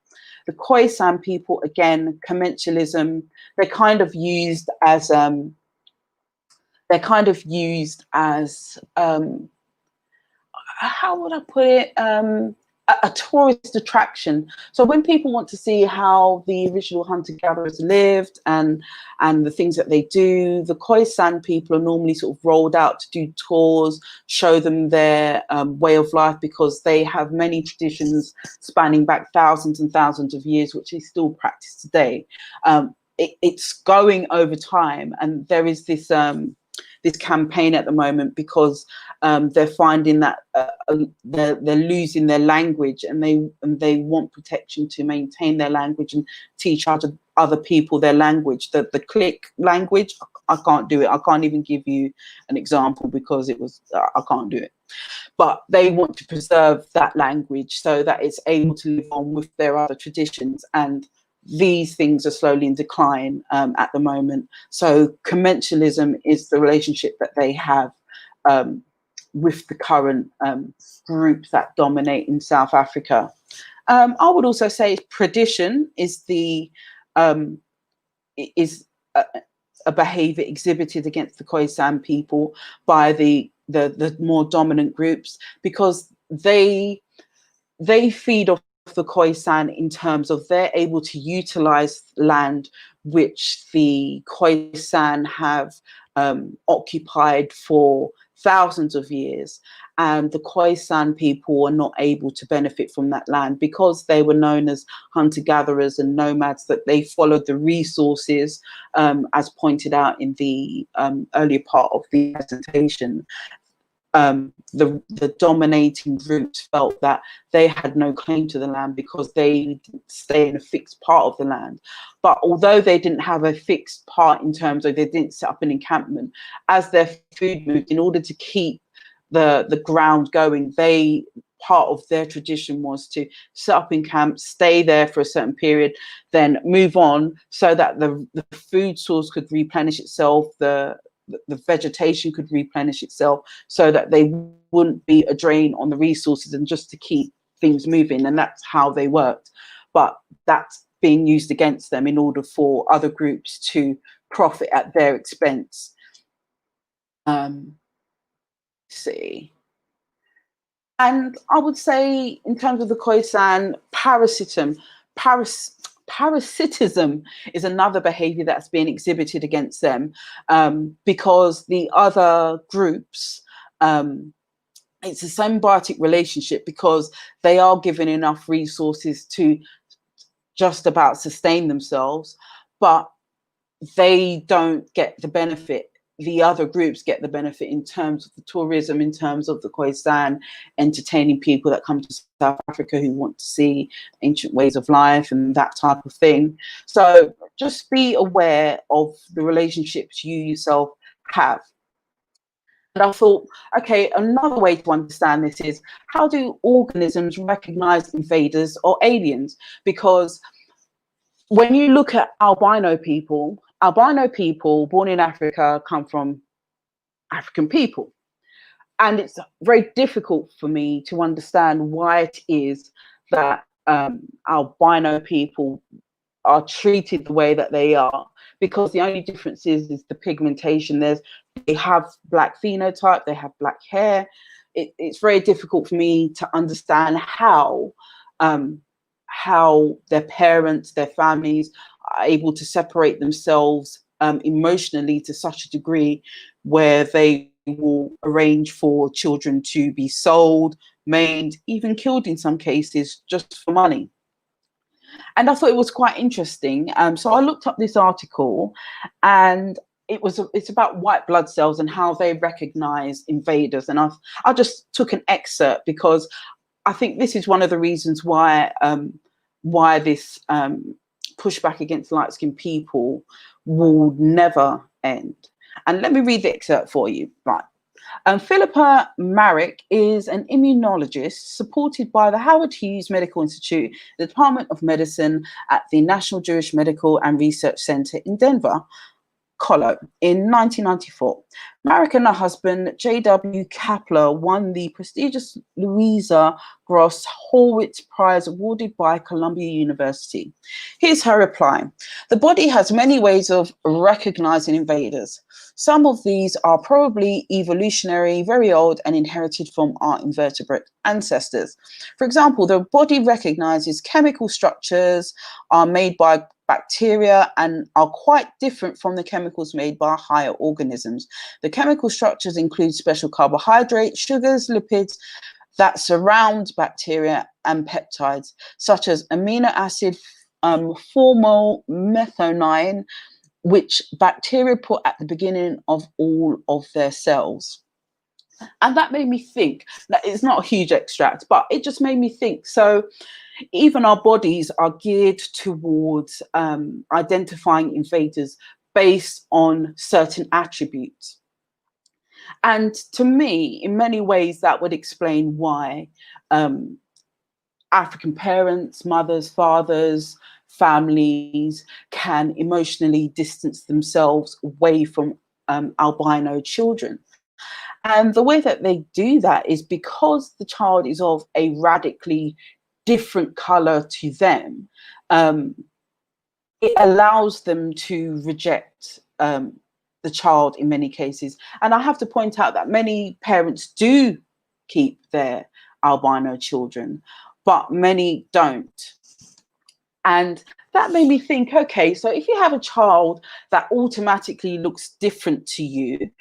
The Khoi San people, again, commensalism. They're kind of used as how would I put it? A tourist attraction. So when people want to see how the original hunter-gatherers lived and the things that they do, the Khoi San people are normally sort of rolled out to do tours, show them their way of life, because they have many traditions spanning back thousands and thousands of years, which they still practice today. It's going over time, and there is this this campaign at the moment because they're finding that they're losing their language, and they want protection to maintain their language and teach other people their language. The click language, I can't do it. I can't even give you an example because I can't do it. But they want to preserve that language so that it's able to live on with their other traditions, and these things are slowly in decline at the moment. So commensalism is the relationship that they have with the current groups that dominate in South Africa. I would also say predation is a behavior exhibited against the Khoi San people by the more dominant groups, because they feed off the Khoi San in terms of they're able to utilize land which the Khoi San have occupied for thousands of years, and the Khoi San people are not able to benefit from that land because they were known as hunter-gatherers and nomads, that they followed the resources, as pointed out in the earlier part of the presentation. The dominating groups felt that they had no claim to the land because they didn't stay in a fixed part of the land. But although they didn't have a fixed part in terms of they didn't set up an encampment, as their food moved, in order to keep the ground going, part of their tradition was to set up in camps, stay there for a certain period, then move on, so that the food source could replenish itself, the vegetation could replenish itself, so that they wouldn't be a drain on the resources, and just to keep things moving. And that's how they worked. But that's being used against them in order for other groups to profit at their expense. See. And I would say, in terms of the Khoi San, parasitism is another behavior that's being exhibited against them, because the other groups, it's a symbiotic relationship, because they are given enough resources to just about sustain themselves, but they don't get the benefit. The other groups get the benefit in terms of the tourism, in terms of the Khoi San entertaining people that come to South Africa who want to see ancient ways of life and that type of thing. So just be aware of the relationships you yourself have. And I thought, okay, another way to understand this is, how do organisms recognize invaders or aliens? Because when you look at albino people born in Africa come from African people. And it's very difficult for me to understand why it is that albino people are treated the way that they are, because the only difference is the pigmentation. They have black phenotype, they have black hair. It's very difficult for me to understand how their parents, their families are able to separate themselves emotionally to such a degree where they will arrange for children to be sold, maimed, even killed in some cases just for money. And I thought it was quite interesting. So I looked up this article, and it's about white blood cells and how they recognize invaders. And I just took an excerpt because I think this is one of the reasons why this pushback against light-skinned people will never end. And let me read the excerpt for you. Right. Philippa Marek is an immunologist supported by the Howard Hughes Medical Institute, the Department of Medicine at the National Jewish Medical and Research Center in Denver, Colo, in 1994. Marek and her husband, J.W. Kapler, won the prestigious Louisa Gross Horwitz Prize awarded by Columbia University. Here's her reply. The body has many ways of recognizing invaders. Some of these are probably evolutionary, very old, and inherited from our invertebrate ancestors. For example, the body recognizes chemical structures are made by bacteria and are quite different from the chemicals made by higher organisms. The chemical structures include special carbohydrates, sugars, lipids that surround bacteria, and peptides, such as amino acid formylmethionine, which bacteria put at the beginning of all of their cells. And that made me think, that it's not a huge extract, but it just made me think. So even our bodies are geared towards identifying invaders based on certain attributes. And to me, in many ways, that would explain why African parents, mothers, fathers, families can emotionally distance themselves away from albino children. And the way that they do that is because the child is of a radically different color to them, it allows them to reject the child in many cases. And I have to point out that many parents do keep their albino children, but many don't. And that made me think, okay, so if you have a child that automatically looks different to you,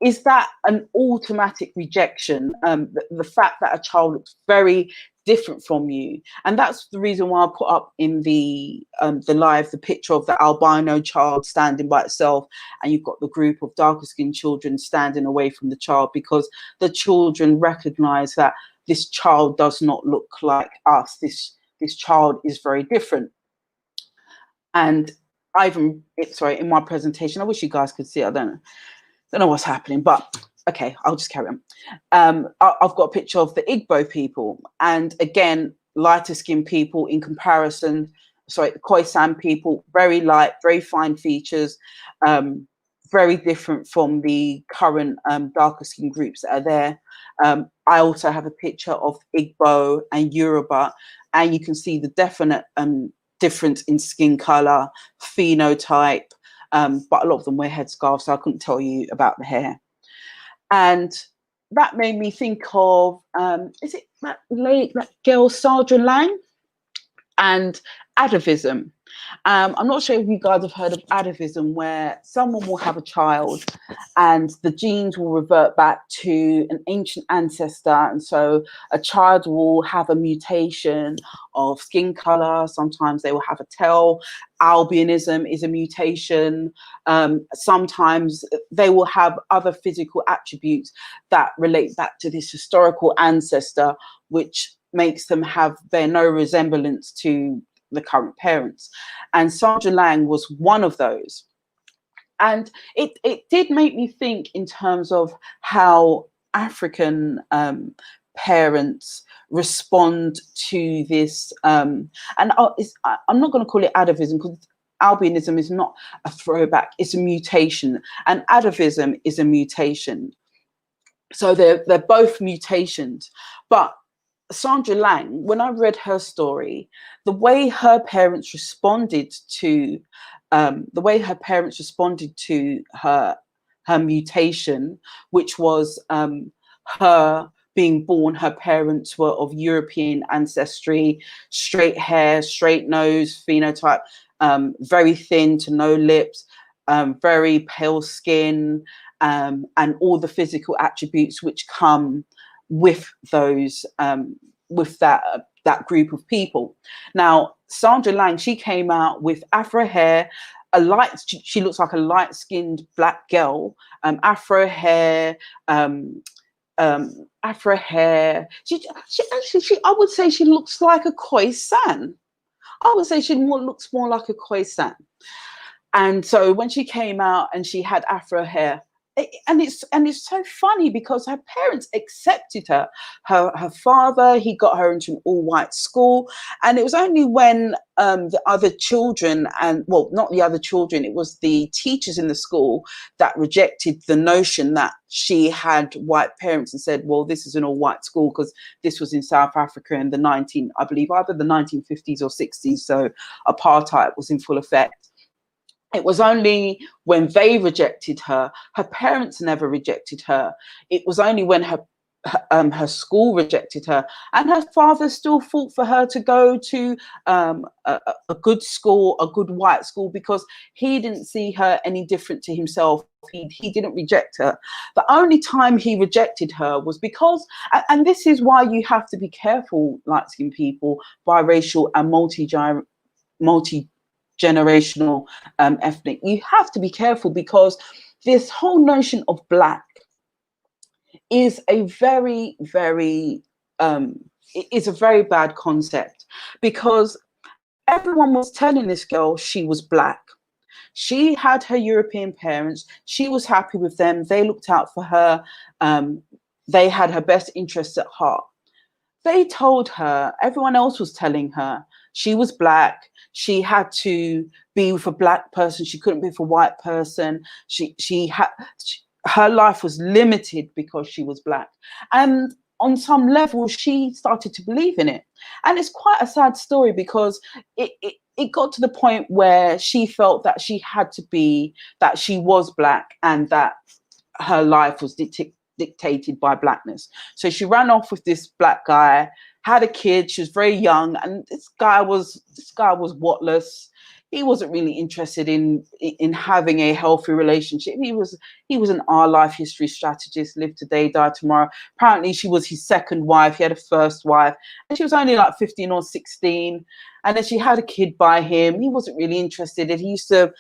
is that an automatic rejection? The fact that a child looks very different from you, and that's the reason why I put up in the live the picture of the albino child standing by itself, and you've got the group of darker skinned children standing away from the child, because the children recognize that this child does not look like us. This child is very different. And in my presentation, I wish you guys could see it. I don't know what's happening, but okay, I'll just carry on. I've got a picture of the Igbo people, and again, lighter skinned people in comparison. Sorry, the Khoi San people, very light, very fine features, very different from the current darker skin groups that are there. I also have a picture of Igbo and Yoruba, and you can see the definite difference in skin color, phenotype, but a lot of them wear headscarves, so I couldn't tell you about the hair. And that made me think of, is it that girl Sandra Lang and Atavism? I'm not sure if you guys have heard of Atavism, where someone will have a child and the genes will revert back to an ancient ancestor. And so a child will have a mutation of skin color. Sometimes they will have a tail. Albinism is a mutation. Sometimes they will have other physical attributes that relate back to this historical ancestor, which makes them bear no resemblance to the current parents. And Sandra Lang was one of those. And it did make me think in terms of how African parents respond to this, and I'm not going to call it atavism, because albinism is not a throwback, it's a mutation, and atavism is a mutation. So they're both mutations. But Sandra Lang, when I read her story, the way her parents responded to her mutation, which was her being born, her parents were of European ancestry, straight hair, straight nose, phenotype, very thin to no lips, very pale skin, and all the physical attributes which come with those, with that group of people. Now, Sandra Lang, she came out with afro hair, she looks like a light-skinned black girl, afro hair, afro hair. She I would say she looks like a Khoi San. I would say she looks more like a Khoi San. And so when she came out and she had afro hair, and it's so funny because her parents accepted her. Her father, he got her into an all-white school, and it was only when the other children, and well, not the other children, it was the teachers in the school that rejected the notion that she had white parents and said, well, this is an all-white school, because this was in South Africa in the I believe either the 1950s or 60s, so apartheid was in full effect. It was only when they rejected her, her parents never rejected her. It was only when her school rejected her, and her father still fought for her to go to a good school, a good white school, because he didn't see her any different to himself. He didn't reject her. The only time he rejected her was because, and this is why you have to be careful, light-skinned people, biracial and multi-generational, ethnic. You have to be careful, because this whole notion of black is a very, very, it's a very bad concept, because everyone was telling this girl she was black. She had her European parents. She was happy with them. They looked out for her. They had her best interests at heart. They told her, everyone else was telling her, she was black. She had to be with a black person. She couldn't be with a white person. Her life was limited because she was black. And on some level, she started to believe in it. And it's quite a sad story, because it got to the point where she felt that she had to be, that she was black, and that her life was dictated by blackness. So she ran off with this black guy, had a kid. She was very young, and this guy was whatless. He wasn't really interested in having a healthy relationship. He was an our life history strategist, live today, die tomorrow. Apparently she was his second wife. He had a first wife, and she was only like 15 or 16, and then she had a kid by him. He wasn't really interested. He used to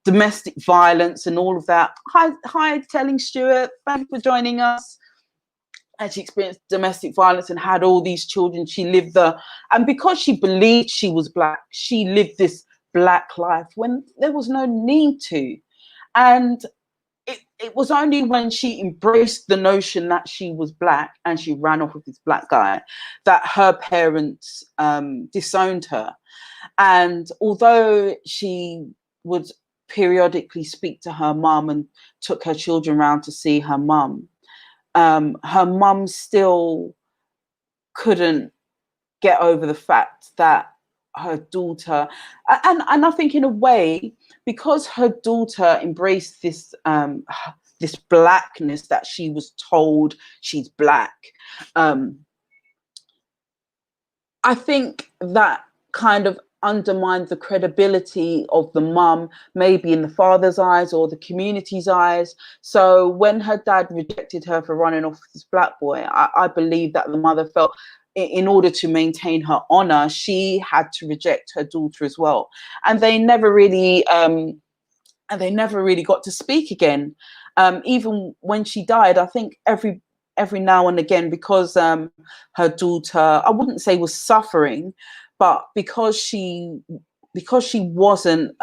domestic violence and all of that. Hi, Telling Stewart, thank you for joining us. And she experienced domestic violence and had all these children. She lived and because she believed she was black, she lived this black life when there was no need to. And it was only when she embraced the notion that she was black and she ran off with this black guy that her parents disowned her. And although she would periodically speak to her mum and took her children around to see her mum still couldn't get over the fact that her daughter, and I think in a way, because her daughter embraced this this blackness, that she was told she's black, I think that kind of undermined the credibility of the mum, maybe in the father's eyes or the community's eyes. So when her dad rejected her for running off with this black boy, I believe that the mother felt in order to maintain her honor, she had to reject her daughter as well. And they never really got to speak again. Even when she died, I think every now and again, because her daughter, I wouldn't say was suffering, but because she wasn't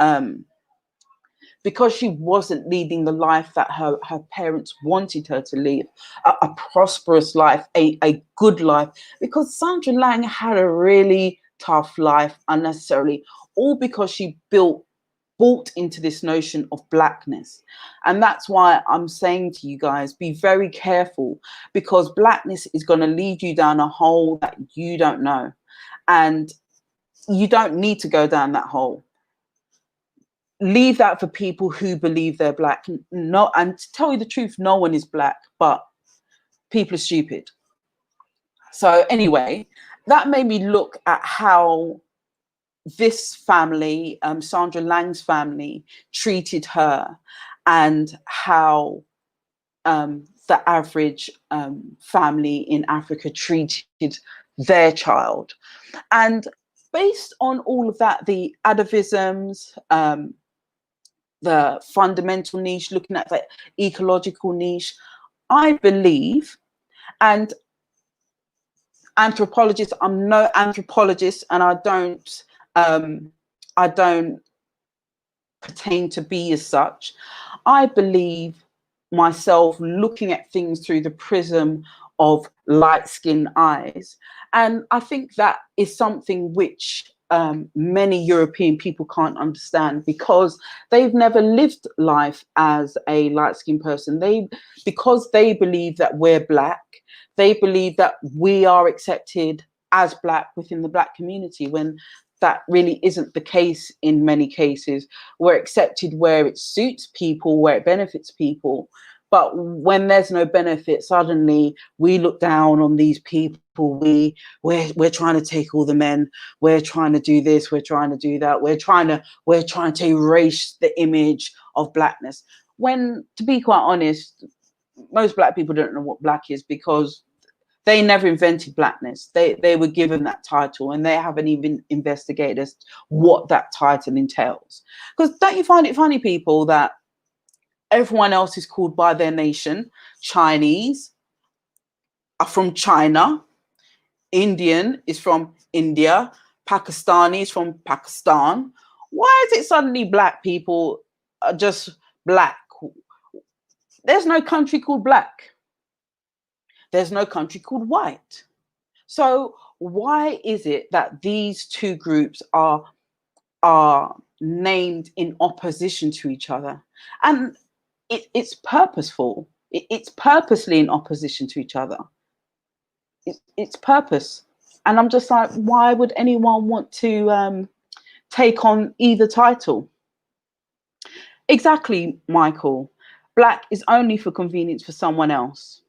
because she wasn't leading the life that her parents wanted her to live, a prosperous life, a good life, because Sandra Lang had a really tough life unnecessarily, all because she bought into this notion of blackness. And that's why I'm saying to you guys, be very careful, because blackness is going to lead you down a hole that you don't know, and you don't need to go down that hole. Leave that for people who believe they're black. No, and to tell you the truth, no one is black, but people are stupid. So anyway, that made me look at how this family, Sandra Lang's family, treated her, and how the average family in Africa treated their child. And based on all of that, the atavisms, the fundamental niche, looking at the ecological niche, I believe, and anthropologists, I'm no anthropologist, and I don't pertain to be as such. I believe myself looking at things through the prism of light-skinned eyes, and I think that is something which many European people can't understand, because they've never lived life as a light-skinned person. Because they believe that we're black, they believe that we are accepted as black within the black community, when that really isn't the case in many cases. We're accepted where it suits people, where it benefits people. But when there's no benefit, suddenly we look down on these people. We're trying to take all the men. We're trying to do this. We're trying to do that. We're trying to erase the image of blackness. When, to be quite honest, most black people don't know what black is, because they never invented blackness. They were given that title, and they haven't even investigated as what that title entails. Because don't you find it funny, people, that everyone else is called by their nation? Chinese are from China, Indian is from India, Pakistani is from Pakistan. Why is it suddenly black people are just black? There's no country called black. There's no country called white. So why is it that these two groups are named in opposition to each other? And it's purposeful. It's purposely in opposition to each other. It's purpose. And I'm just like, why would anyone want to take on either title? Exactly, Michael. Black is only for convenience for someone else.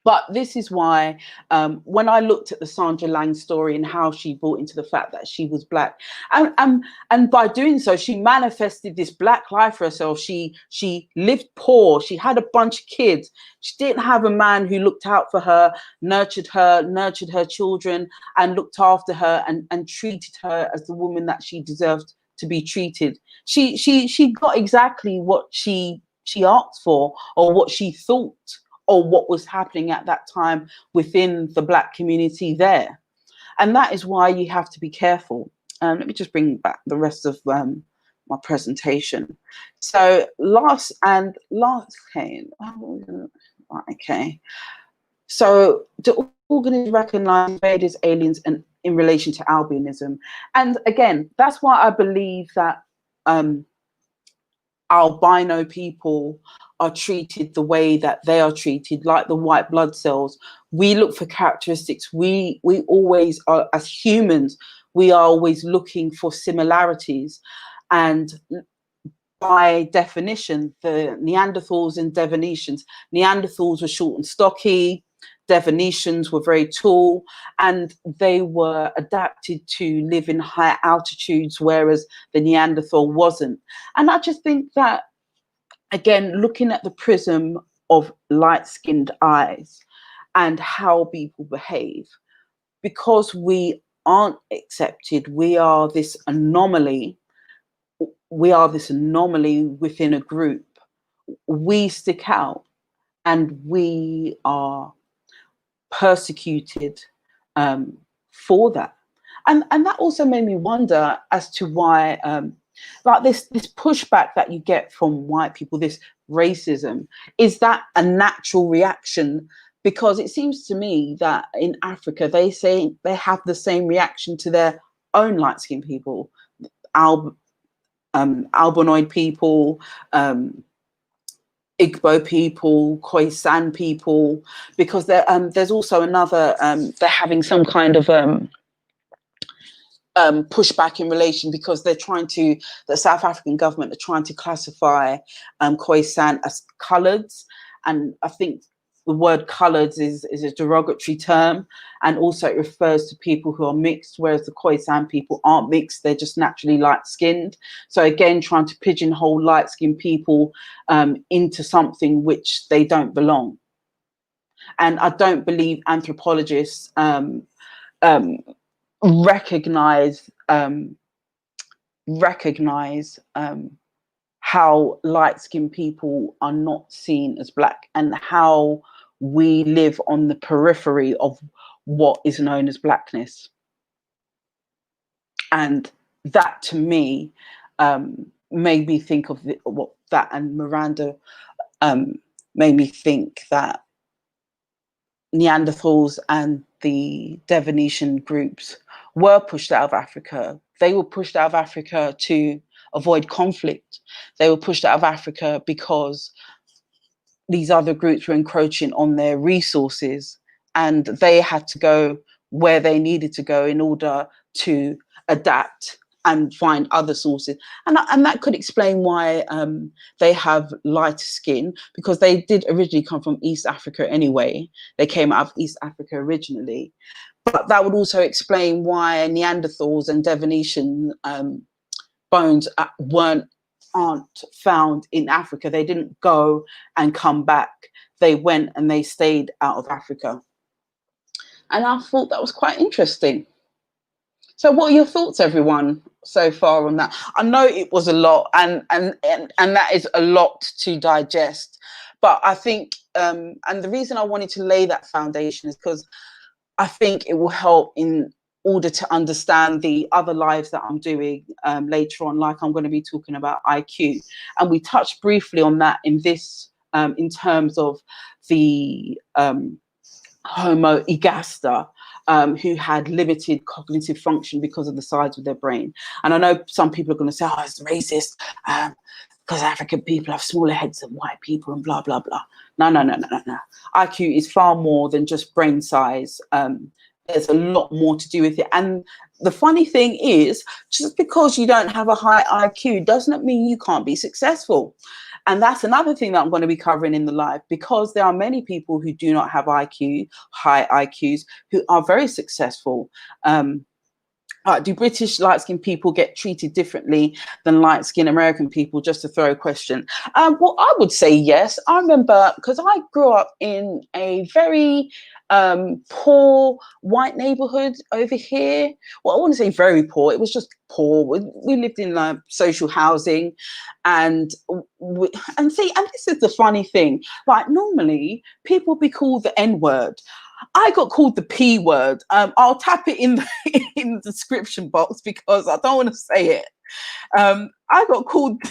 But this is why, when I looked at the Sandra Lang story and how she bought into the fact that she was black, and by doing so, she manifested this black life for herself. She lived poor. She had a bunch of kids. She didn't have a man who looked out for her, nurtured her children, and looked after her, and treated her as the woman that she deserved to be treated. She got exactly what she asked for, or what she thought, or what was happening at that time within the black community there. And that is why you have to be careful. Let me just bring back the rest of my presentation. So okay. So the organism recognize invaders, aliens, and in relation to albinism. And again, that's why I believe that albino people are treated the way that they are treated, like the white blood cells. We look for characteristics. We always are, as humans, we are always looking for similarities. And by definition, the Neanderthals and Denisovans, Neanderthals were short and stocky, Denisovans were very tall, and they were adapted to live in high altitudes, whereas the Neanderthal wasn't. And I just think that, again, looking at the prism of light-skinned eyes and how people behave, because we aren't accepted, we are this anomaly. We are this anomaly within a group. We stick out, and we are persecuted for that. And that also made me wonder as to why like this pushback that you get from white people, this racism, is that a natural reaction? Because it seems to me that in Africa they say they have the same reaction to their own light-skinned people, albinoid people, Igbo people, Khoi San people, because there's also another, they're having some kind of pushback in relation, because they're trying to, the South African government are trying to classify Khoi San as coloureds, and I think the word coloureds is a derogatory term, and also it refers to people who are mixed, whereas the Khoi San people aren't mixed, they're just naturally light-skinned. So again, trying to pigeonhole light-skinned people into something which they don't belong. And I don't believe anthropologists recognize how light-skinned people are not seen as black, and how we live on the periphery of what is known as blackness. And that, to me, made me think of what that, and Miranda made me think that Neanderthals and the Denisovans groups were pushed out of Africa. They were pushed out of Africa to avoid conflict. They were pushed out of Africa because these other groups were encroaching on their resources, and they had to go where they needed to go in order to adapt and find other sources. And that could explain why they have lighter skin, because they did originally come from East Africa anyway. They came out of East Africa originally. But that would also explain why Neanderthals and Denisovans bones aren't found in Africa. They didn't go and come back. They went and they stayed out of Africa. And I thought that was quite interesting. So what are your thoughts, everyone, so far on that? I know it was a lot, and that is a lot to digest. But I think, and the reason I wanted to lay that foundation is because I think it will help in order to understand the other lives that I'm doing later on, like I'm going to be talking about IQ. And we touched briefly on that in this, in terms of the Homo ergaster, who had limited cognitive function because of the size of their brain. And I know some people are going to say, oh, it's racist because African people have smaller heads than white people and blah, blah, blah. No. IQ is far more than just brain size. There's a lot more to do with it. And the funny thing is, just because you don't have a high IQ doesn't mean you can't be successful. And that's another thing that I'm going to be covering in the live, because there are many people who do not have high IQs, who are very successful. Do British light-skinned people get treated differently than light-skinned American people? Just to throw a question. Well, I would say yes. I remember, because I grew up in a very poor white neighborhood over here. Well, I wouldn't say very poor. It was just poor. We lived in social housing, and this is the funny thing. Like, normally people be called the N-word. I got called the P word. I'll tap it in the description box because I don't want to say it. I got called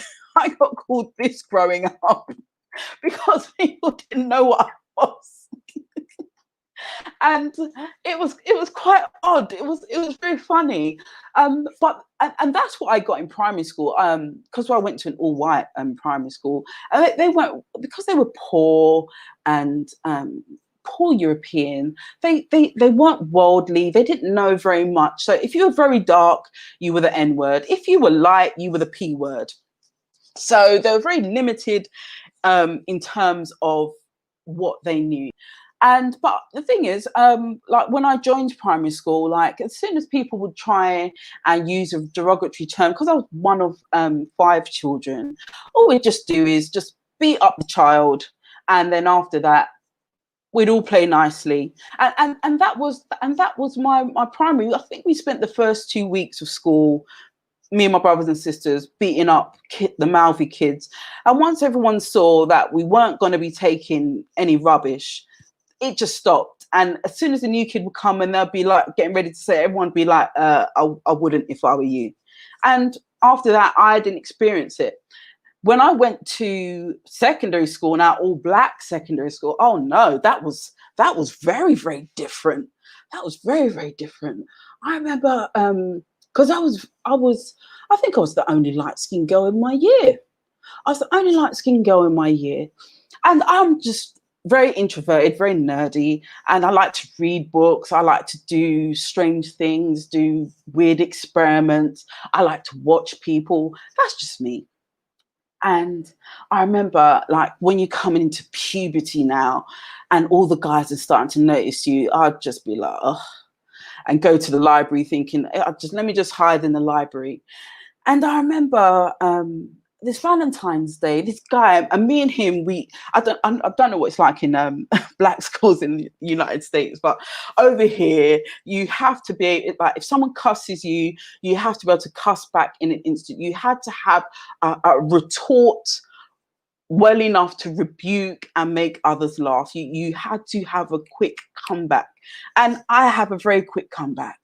this growing up because people didn't know what I was. And it was quite odd. It was very funny. But that's what I got in primary school. Because I went to an all-white primary school, and they weren't, because they were poor and poor European, they weren't worldly, they didn't know very much. So if you were very dark, you were the N-word. If you were light, you were the P word. So they were very limited in terms of what they knew. But the thing is, like when I joined primary school, like as soon as people would try and use a derogatory term, because I was one of 5 children, all we'd just do is just beat up the child, and then after that we'd all play nicely. And that was my primary. I think we spent the first 2 weeks of school, me and my brothers and sisters, beating up the mouthy kids. And once everyone saw that we weren't going to be taking any rubbish, it just stopped. And as soon as a new kid would come and they'll be like getting ready to say, everyone would be like, I wouldn't if I were you. And after that, I didn't experience it. When I went to secondary school, now all black secondary school, oh no, that was very, very different. That was very, very different. I remember because I think I was the only light-skinned girl in my year. I was the only light-skinned girl in my year. And I'm just very introverted, very nerdy, and I like to read books. I like to do strange things, do weird experiments. I like to watch people. That's just me. And I remember, like, when you come into puberty now and all the guys are starting to notice you, I'd just be like, oh, and go to the library thinking, let me just hide in the library. And I remember this Valentine's Day, this guy, and me and him, I don't know what it's like in black schools in the United States, but over here, you have to be, like, if someone cusses you, you have to be able to cuss back in an instant. You had to have a retort well enough to rebuke and make others laugh. You had to have a quick comeback. And I have a very quick comeback.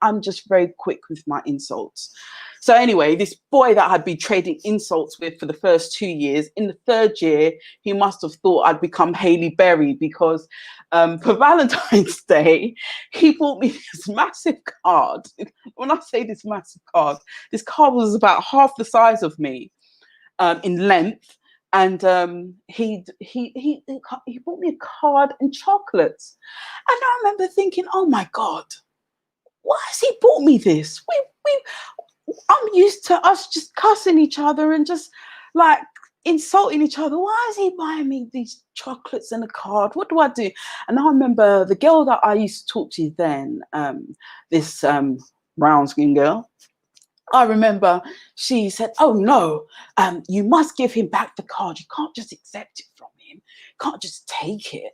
I'm just very quick with my insults. So anyway, this boy that I'd been trading insults with for the first 2 years, in the third year, he must have thought I'd become Hailey Berry, because for Valentine's Day, he bought me this massive card. When I say this this card was about half the size of me in length. And he bought me a card and chocolates. And I remember thinking, oh my God, why has he bought me this? I'm used to us just cussing each other and just like insulting each other. Why is he buying me these chocolates and a card? What do I do? And I remember the girl that I used to talk to then, this brown skin girl, I remember she said, oh no, you must give him back the card. You can't just accept it from him. You can't just take it.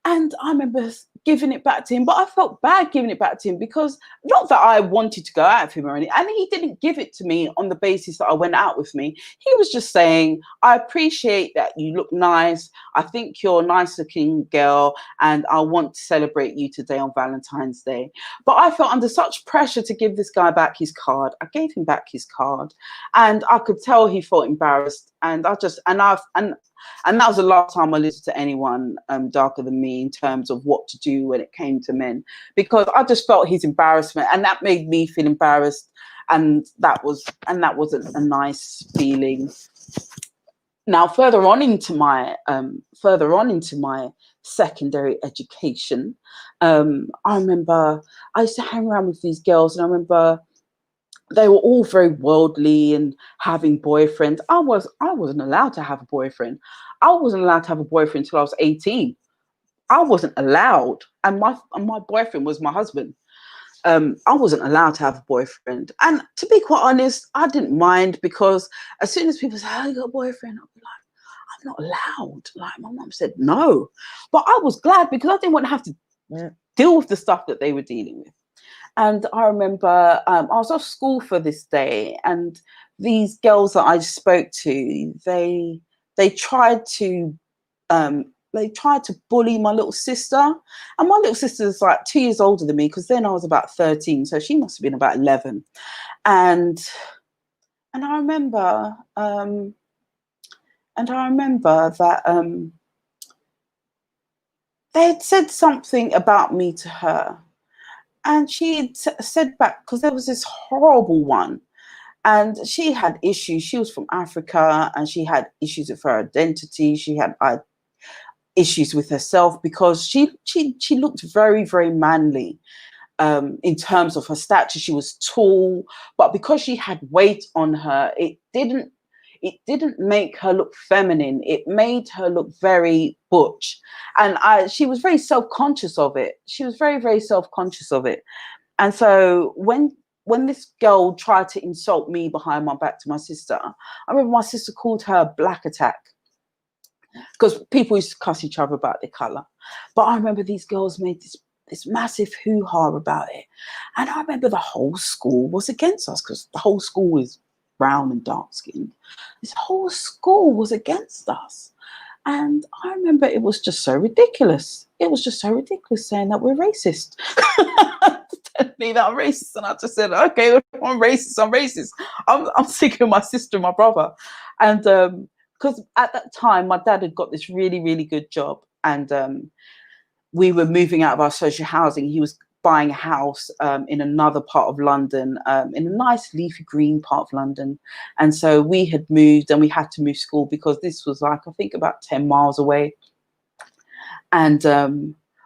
And I remember giving it back to him, but I felt bad giving it back to him, because not that I wanted to go out with him or anything. And he didn't give it to me on the basis that I went out with me. He was just saying, I appreciate that you look nice. I think you're a nice looking girl, and I want to celebrate you today on Valentine's Day. But I felt under such pressure to give this guy back his card. I gave him back his card, and I could tell he felt embarrassed. And that was the last time I listened to anyone darker than me in terms of what to do when it came to men, because I just felt his embarrassment, and that made me feel embarrassed, and that wasn't a nice feeling. Now, further on into my secondary education, I remember I used to hang around with these girls, and I remember they were all very worldly and having boyfriends. I wasn't allowed to have a boyfriend. I wasn't allowed to have a boyfriend until I was 18. I wasn't allowed. And my boyfriend was my husband. I wasn't allowed to have a boyfriend. And to be quite honest, I didn't mind, because as soon as people say, oh, you got a boyfriend, I'll be like, I'm not allowed. Like, my mum said no. But I was glad, because I didn't want to have to deal with the stuff that they were dealing with. And I remember I was off school for this day, and these girls that I spoke to, they tried to bully my little sister. And my little sister is like 2 years older than me, because then I was about 13, so she must have been about 11. And I remember that they had said something about me to her. And she had said back, because there was this horrible one, and she had issues. She was from Africa, and she had issues with her identity. She had issues with herself, because she looked very, very manly in terms of her stature. She was tall, but because she had weight on her, it didn't make her look feminine. It made her look very butch. And she was very self-conscious of it. She was very, very self-conscious of it. And so when this girl tried to insult me behind my back to my sister, I remember my sister called her Black Attack, because people used to cuss each other about their colour. But I remember these girls made this massive hoo-ha about it. And I remember the whole school was against us, because the whole school is brown and dark skinned. This whole school was against us. And I remember it was just so ridiculous. It was just so ridiculous saying that we're racist. me that I'm racist, and I just said, okay, I'm racist. I'm racist. I'm sick of my sister and my brother, and because at that time my dad had got this really, really good job, and we were moving out of our social housing. He was buying a house in another part of London, in a nice leafy green part of London. And so we had moved, and we had to move school because this was like, I think about 10 miles away. And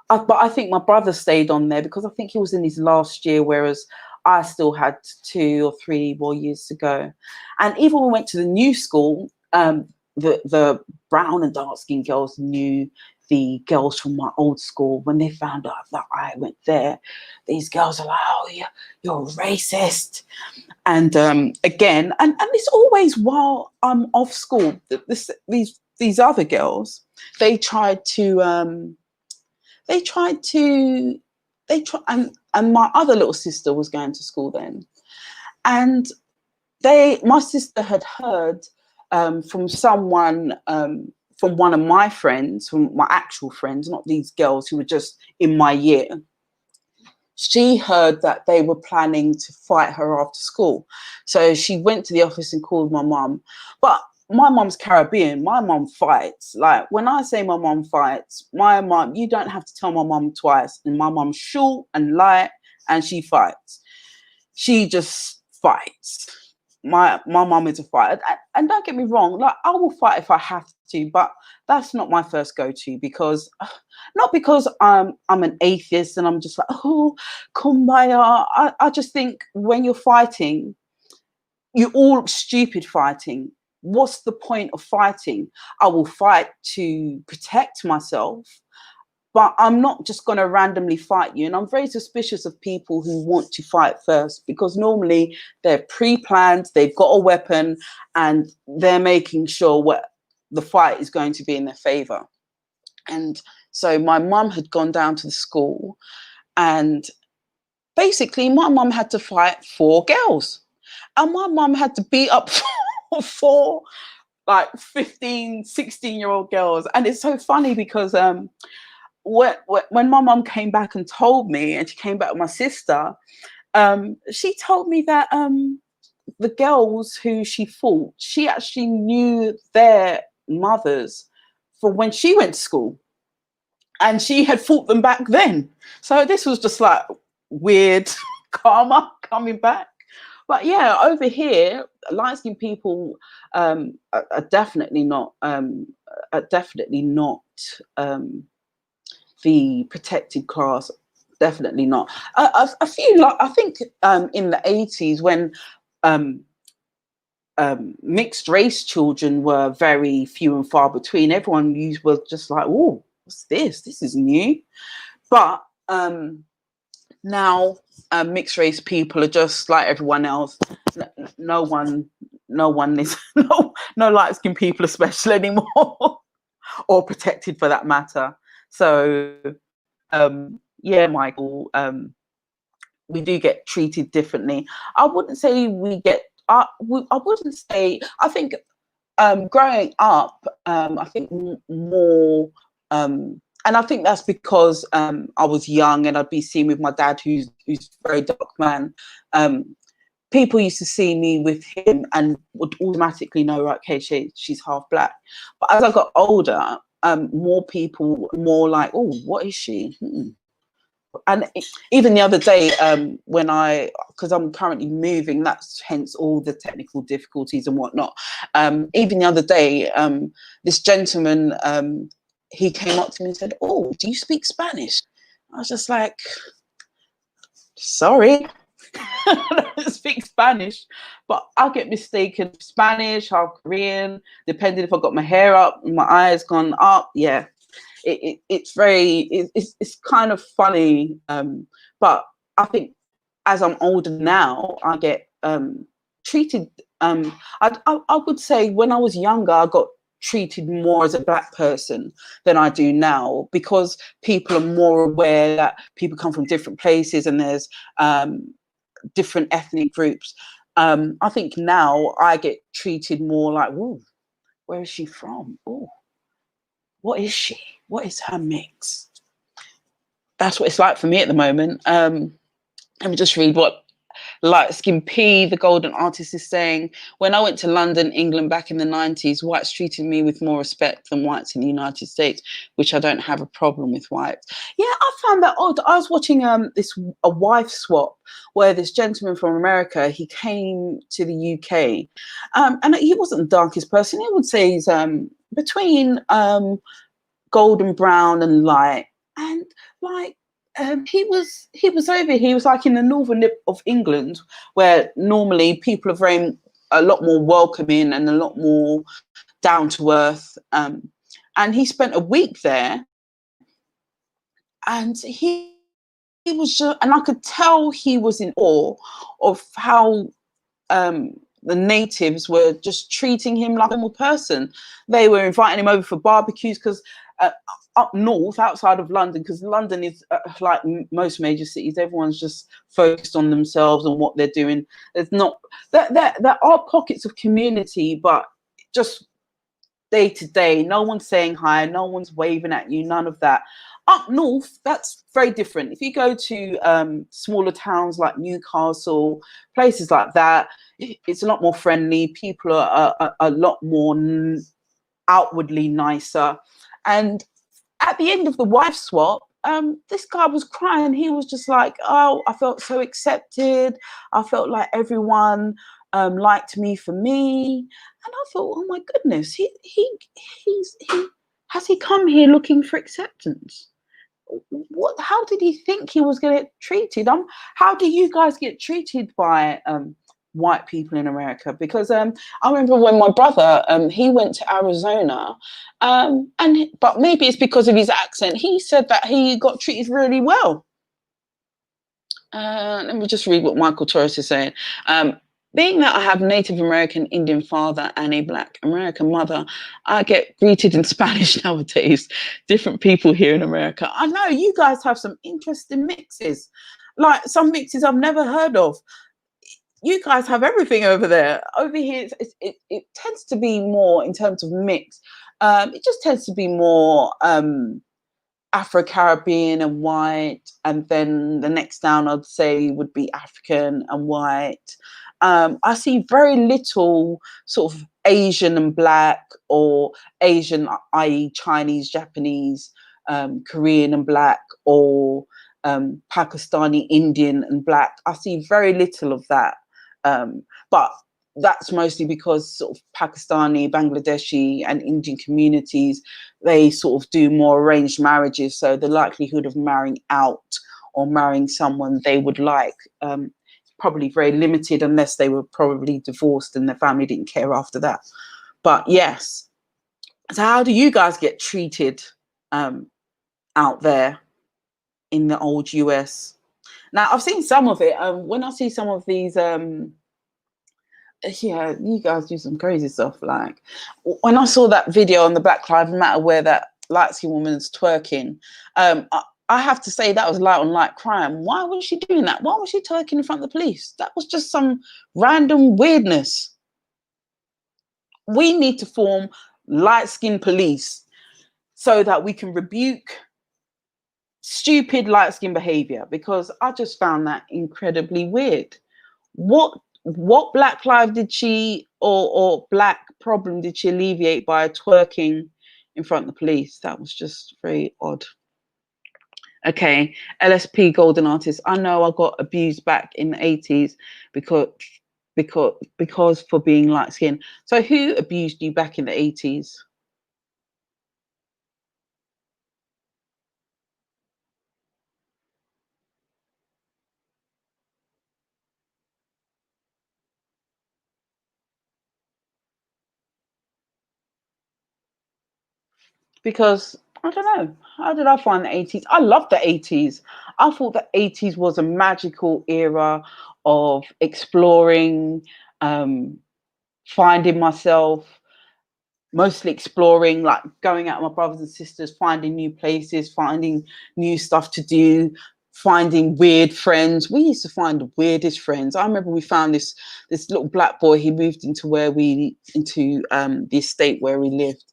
but I think my brother stayed on there because I think he was in his last year, whereas I still had 2 or 3 more years to go. And even when we went to the new school, the brown and dark skinned girls knew the girls from my old school. When they found out that I went there, these girls are like, oh, you're racist. And again, and it's always while I'm off school, these other girls, they tried to and my other little sister was going to school then, and my sister had heard from someone, from one of my friends, from my actual friends, not these girls who were just in my year. She heard that they were planning to fight her after school. So she went to the office and called my mum. But my mum's Caribbean. My mum fights. Like, when I say my mum fights, my mum, you don't have to tell my mum twice. And my mum's short and light, and she fights. She just fights. My mum is a fighter, and don't get me wrong, like, I will fight if I have to, but that's not my first go-to, because not because I'm an atheist and I'm just like, oh, kumbaya. I just think when you're fighting, you're all stupid fighting. What's the point of fighting? I will fight to protect myself, but I'm not just going to randomly fight you. And I'm very suspicious of people who want to fight first, because normally they're pre-planned, they've got a weapon, and they're making sure what the fight is going to be in their favor. And so my mum had gone down to the school, and basically my mum had to fight 4 girls. And my mum had to beat up 4 like 15, 16-year-old girls. And it's so funny because when my mum came back and told me, and she came back with my sister, she told me that the girls who she fought, she actually knew their mothers from when she went to school, and she had fought them back then. So this was just like weird karma coming back. But yeah, over here, light-skinned people are definitely not the protected class. Definitely not. A few, like, I think in the 80s, when mixed race children were very few and far between, everyone was just like, oh, what's this? This is new. But now mixed race people are just like everyone else. No one is no light-skinned people are special anymore, or protected for that matter. So yeah, Michael, we do get treated differently. I wouldn't say we get. I wouldn't say. I think growing up, I think more. And I think that's because I was young, and I'd be seen with my dad, who's a very dark man. People used to see me with him and would automatically know, right, okay, she's half black. But as I got older, more people, more like, oh, what is she? And even the other day, because I'm currently moving, that's hence all the technical difficulties and whatnot. Even the other day, this gentleman, he came up to me and said, oh, do you speak Spanish? I was just like, sorry, I don't speak Spanish, but I'll get mistaken for Spanish, half Korean, depending if I got my hair up, my eyes gone up. Yeah, it's kind of funny. But I think as I'm older now, I get treated. I would say when I was younger, I got treated more as a black person than I do now, because people are more aware that people come from different places, and there's different ethnic groups. I think now I get treated more like, "Ooh, where is she from? Oh, what is she? What is her mix?" That's what it's like for me at the moment. Let me just read what Light Skin P, the golden artist, is saying. When I went to London, England back in the 90s, whites treated me with more respect than whites in the United States, which I don't have a problem with whites. Yeah, I found that odd. I was watching a wife swap where this gentleman from America, he came to the UK, and he wasn't the darkest person. I would say he's between golden brown and light, and like he was over. He was like in the northern lip of England, where normally people are very a lot more welcoming and a lot more down to earth. And he spent a week there, and he was just, and I could tell he was in awe of how the natives were just treating him like a normal person. They were inviting him over for barbecues because up north, outside of London, because London is like most major cities, everyone's just focused on themselves and what they're doing. There's not there are pockets of community, but just day to day, no one's saying hi, no one's waving at you, none of that. Up north, that's very different. If you go to smaller towns like Newcastle, places like that, it's a lot more friendly. People are a lot more outwardly nicer. And at the end of the wife swap, this guy was crying. He was just like, "Oh, I felt so accepted. I felt like everyone liked me for me." And I thought, "Oh my goodness, he has he come here looking for acceptance? What? How did he think he was going to get treated? How do you guys get treated by white people in America?" Because I remember when my brother he went to Arizona, but maybe it's because of his accent. He said that he got treated really well. Let me just read what Michael Torres is saying. Being that I have Native American Indian father and a Black American mother, I get greeted in Spanish nowadays. Different people here in America. I know you guys have some interesting mixes, like some mixes I've never heard of. You guys have everything over there. Over here, it tends to be more in terms of mix. It just tends to be more Afro-Caribbean and white, and then the next down I'd say would be African and white. I see very little sort of Asian and Black, or Asian, i.e. Chinese, Japanese, Korean and Black, or Pakistani, Indian and Black. I see very little of that. But that's mostly because sort of Pakistani, Bangladeshi and Indian communities, they sort of do more arranged marriages. So the likelihood of marrying out or marrying someone they would like probably very limited, unless they were probably divorced and their family didn't care after that. But yes. So how do you guys get treated out there in the old US? Now, I've seen some of it. When I see some of these yeah, you guys do some crazy stuff. Like when I saw that video on the Black Lives Matter where that light-skinned woman's twerking, I have to say that was light on light crime. Why was she doing that? Why was she twerking in front of the police? That was just some random weirdness. We need to form light-skinned police so that we can rebuke stupid light-skinned behavior, because I just found that incredibly weird. What Black life did she, or Black problem did she alleviate by twerking in front of the police? That was just very odd. Okay, LSP Golden Artist. I know I got abused back in the 80s because for being light skinned. So who abused you back in the 80s? Because I don't know, how did I find the 80s? I love the 80s. I thought the 80s was a magical era of exploring, finding myself, mostly exploring, like going out with my brothers and sisters, finding new places, finding new stuff to do, finding weird friends. We used to find the weirdest friends. I remember we found this little Black boy. He moved into the estate where we lived,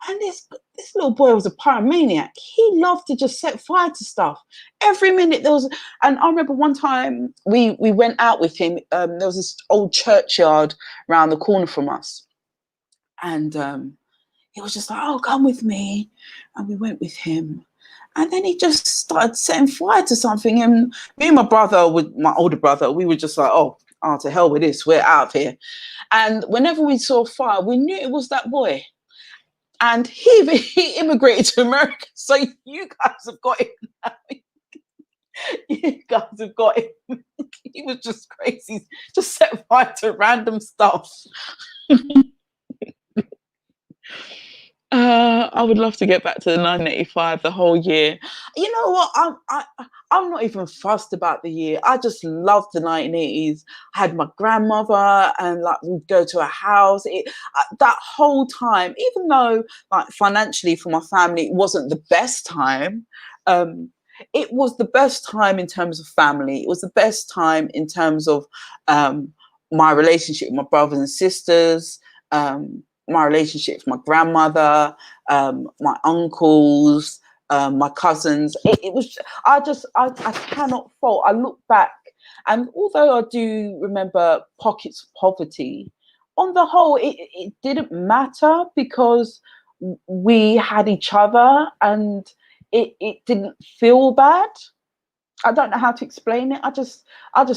And this little boy was a pyromaniac. He loved to just set fire to stuff. Every minute there was, and I remember one time we went out with him. There was this old churchyard around the corner from us, and he was just like, "Oh, come with me," and we went with him. And then he just started setting fire to something, and me and my brother, with my older brother, we were just like, "Oh, to hell with this, we're out of here." And whenever we saw fire, we knew it was that boy. And he immigrated to America. So you guys have got him now. You guys have got him. He was just crazy. Just set fire to random stuff. I would love to get back to the 1985, the whole year. You know what? I'm not even fussed about the year. I just loved the 1980s. I had my grandmother, and like we'd go to a house. That whole time, even though like financially for my family it wasn't the best time, it was the best time in terms of family. It was the best time in terms of my relationship with my brothers and sisters. My relationship with my grandmother, my uncles, my cousins. It was, I cannot fault. I look back, and although I do remember pockets of poverty, on the whole, it didn't matter because we had each other, and it didn't feel bad. I don't know how to explain it. I just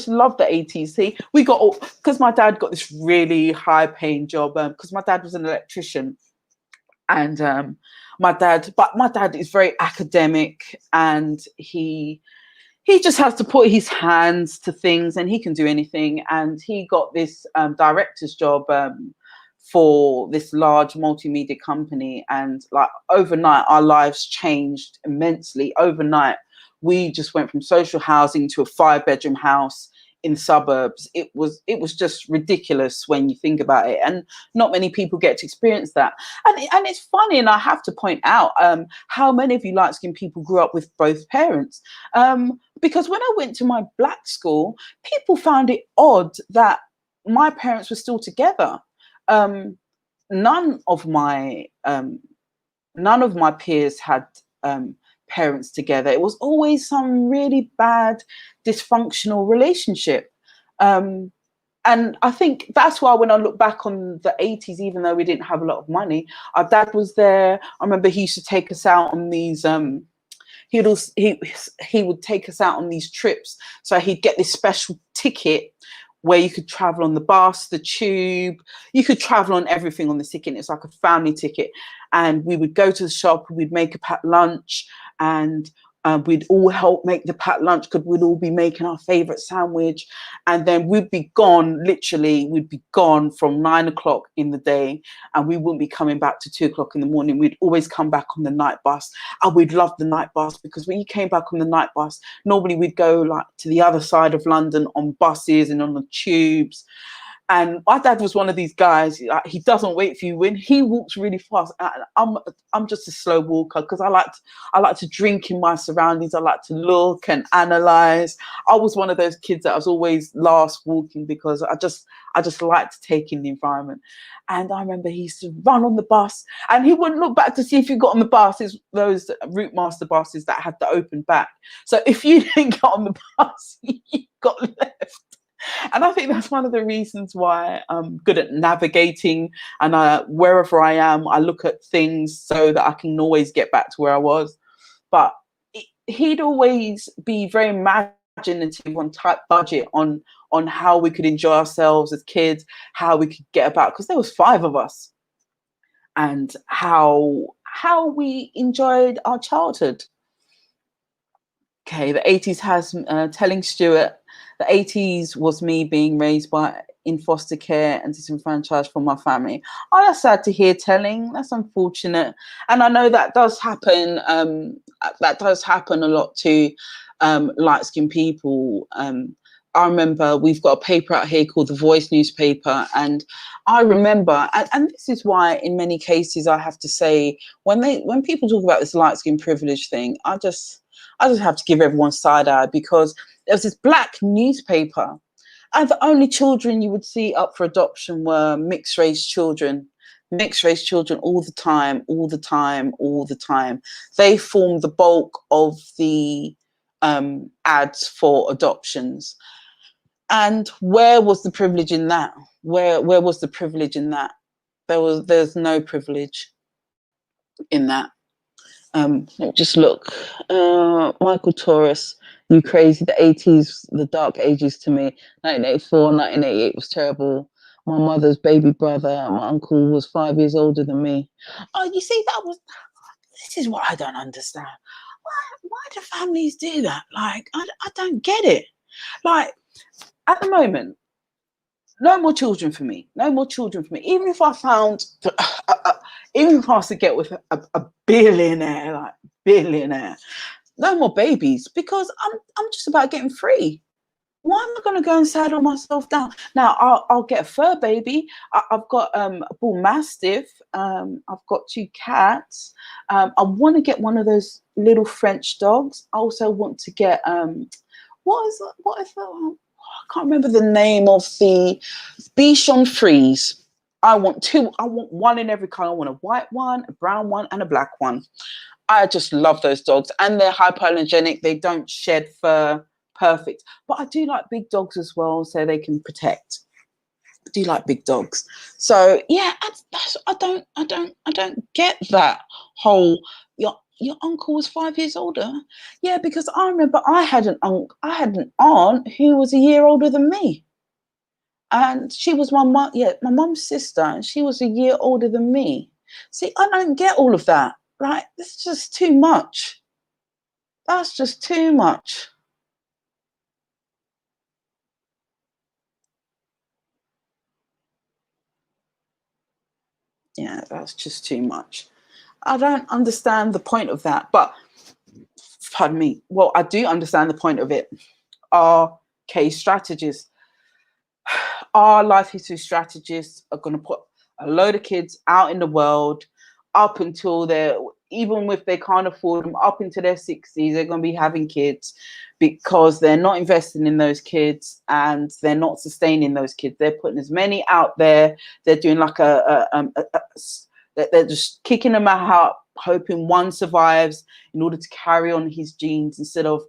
love the 80s. See, we got, because my dad got this really high paying job, because my dad was an electrician, and my dad is very academic, and he just has to put his hands to things, and he can do anything. And he got this director's job for this large multimedia company, and like overnight our lives changed immensely. Overnight we just went from social housing to a 5-bedroom house in suburbs. It was just ridiculous when you think about it, and not many people get to experience that. And it's funny, and I have to point out how many of you light-skinned people grew up with both parents, because when I went to my black school, people found it odd that my parents were still together. None of my peers had parents together. It was always some really bad dysfunctional relationship. And I think that's why when I look back on the 80s, even though we didn't have a lot of money, our dad was there. I remember he used to take us out on these he would take us out on these trips. So he'd get this special ticket where you could travel on the bus, the tube, you could travel on everything on the ticket. It's like a family ticket. And we would go to the shop, we'd make a packed lunch, and we'd all help make the packed lunch because we'd all be making our favorite sandwich. And then we'd be gone, literally, we'd be gone from 9 o'clock in the day, and we wouldn't be coming back to 2 o'clock in the morning. We'd always come back on the night bus. And we'd love the night bus because when you came back on the night bus, normally we'd go like to the other side of London on buses and on the tubes. And my dad was one of these guys. He doesn't wait for you. When he walks really fast, I'm just a slow walker because I like to drink in my surroundings. I like to look and analyze. I was one of those kids that was always last walking because I just liked to take in the environment. And I remember he used to run on the bus, and he wouldn't look back to see if you got on the bus. It's those Route Master buses that had the open back. So if you didn't get on the bus, you got left. And I think that's one of the reasons why I'm good at navigating, and wherever I am, I look at things so that I can always get back to where I was. But he'd always be very imaginative on tight budget on how we could enjoy ourselves as kids, how we could get about, because there was 5 of us, and how we enjoyed our childhood. Okay, the 80s has telling Stuart, the 80s was me being raised in foster care and disenfranchised from my family. Oh, that's sad to hear, telling. That's unfortunate. And I know that does happen. That does happen a lot to light-skinned people. I remember we've got a paper out here called The Voice newspaper, and I remember, and this is why in many cases I have to say, when people talk about this light-skin privilege thing, I just have to give everyone side eye, because there was this black newspaper, and the only children you would see up for adoption were mixed race children, mixed race children all the time, all the time, all the time. They form the bulk of the ads for adoptions. And where was the privilege in that? Where was the privilege in that? There's no privilege in that. Let me just look. Michael Taurus, you crazy. The 80s, the dark ages to me. 1984, 1988 was terrible. My mother's baby brother, my uncle, was 5 years older than me. Oh, you see, this is what I don't understand. Why do families do that? Like, I don't get it. Like, at the moment, no more children for me. No more children for me. Even if I found, even if I was to get with a billionaire, like billionaire, no more babies, because I'm just about getting free. Why am I going to go and saddle myself down? Now I'll get a fur baby. I've got a bull mastiff. I've got 2 cats. I want to get one of those little French dogs. I also want to get what is the I can't remember the name of the Bichon Frise. I want 2. I want one in every color. I want a white one, a brown one, and a black one. I just love those dogs, and they're hypoallergenic. They don't shed fur. Perfect. But I do like big dogs as well, so they can protect. I do like big dogs. So yeah, I don't get that whole your uncle was 5 years older. Yeah, because I remember I had an aunt who was a year older than me. And she was my mum's sister, and she was a year older than me. See, I don't get all of that. Like, it's just too much. That's just too much. Yeah, that's just too much. I don't understand the point of that. But, pardon me, well, I do understand the point of it. Our case strategies, our life history strategists are going to put a load of kids out in the world up until they're, even if they can't afford them, up into their 60s, they're going to be having kids because they're not investing in those kids and they're not sustaining those kids. They're putting as many out there. They're doing like they're just kicking them out, hoping one survives in order to carry on his genes, instead of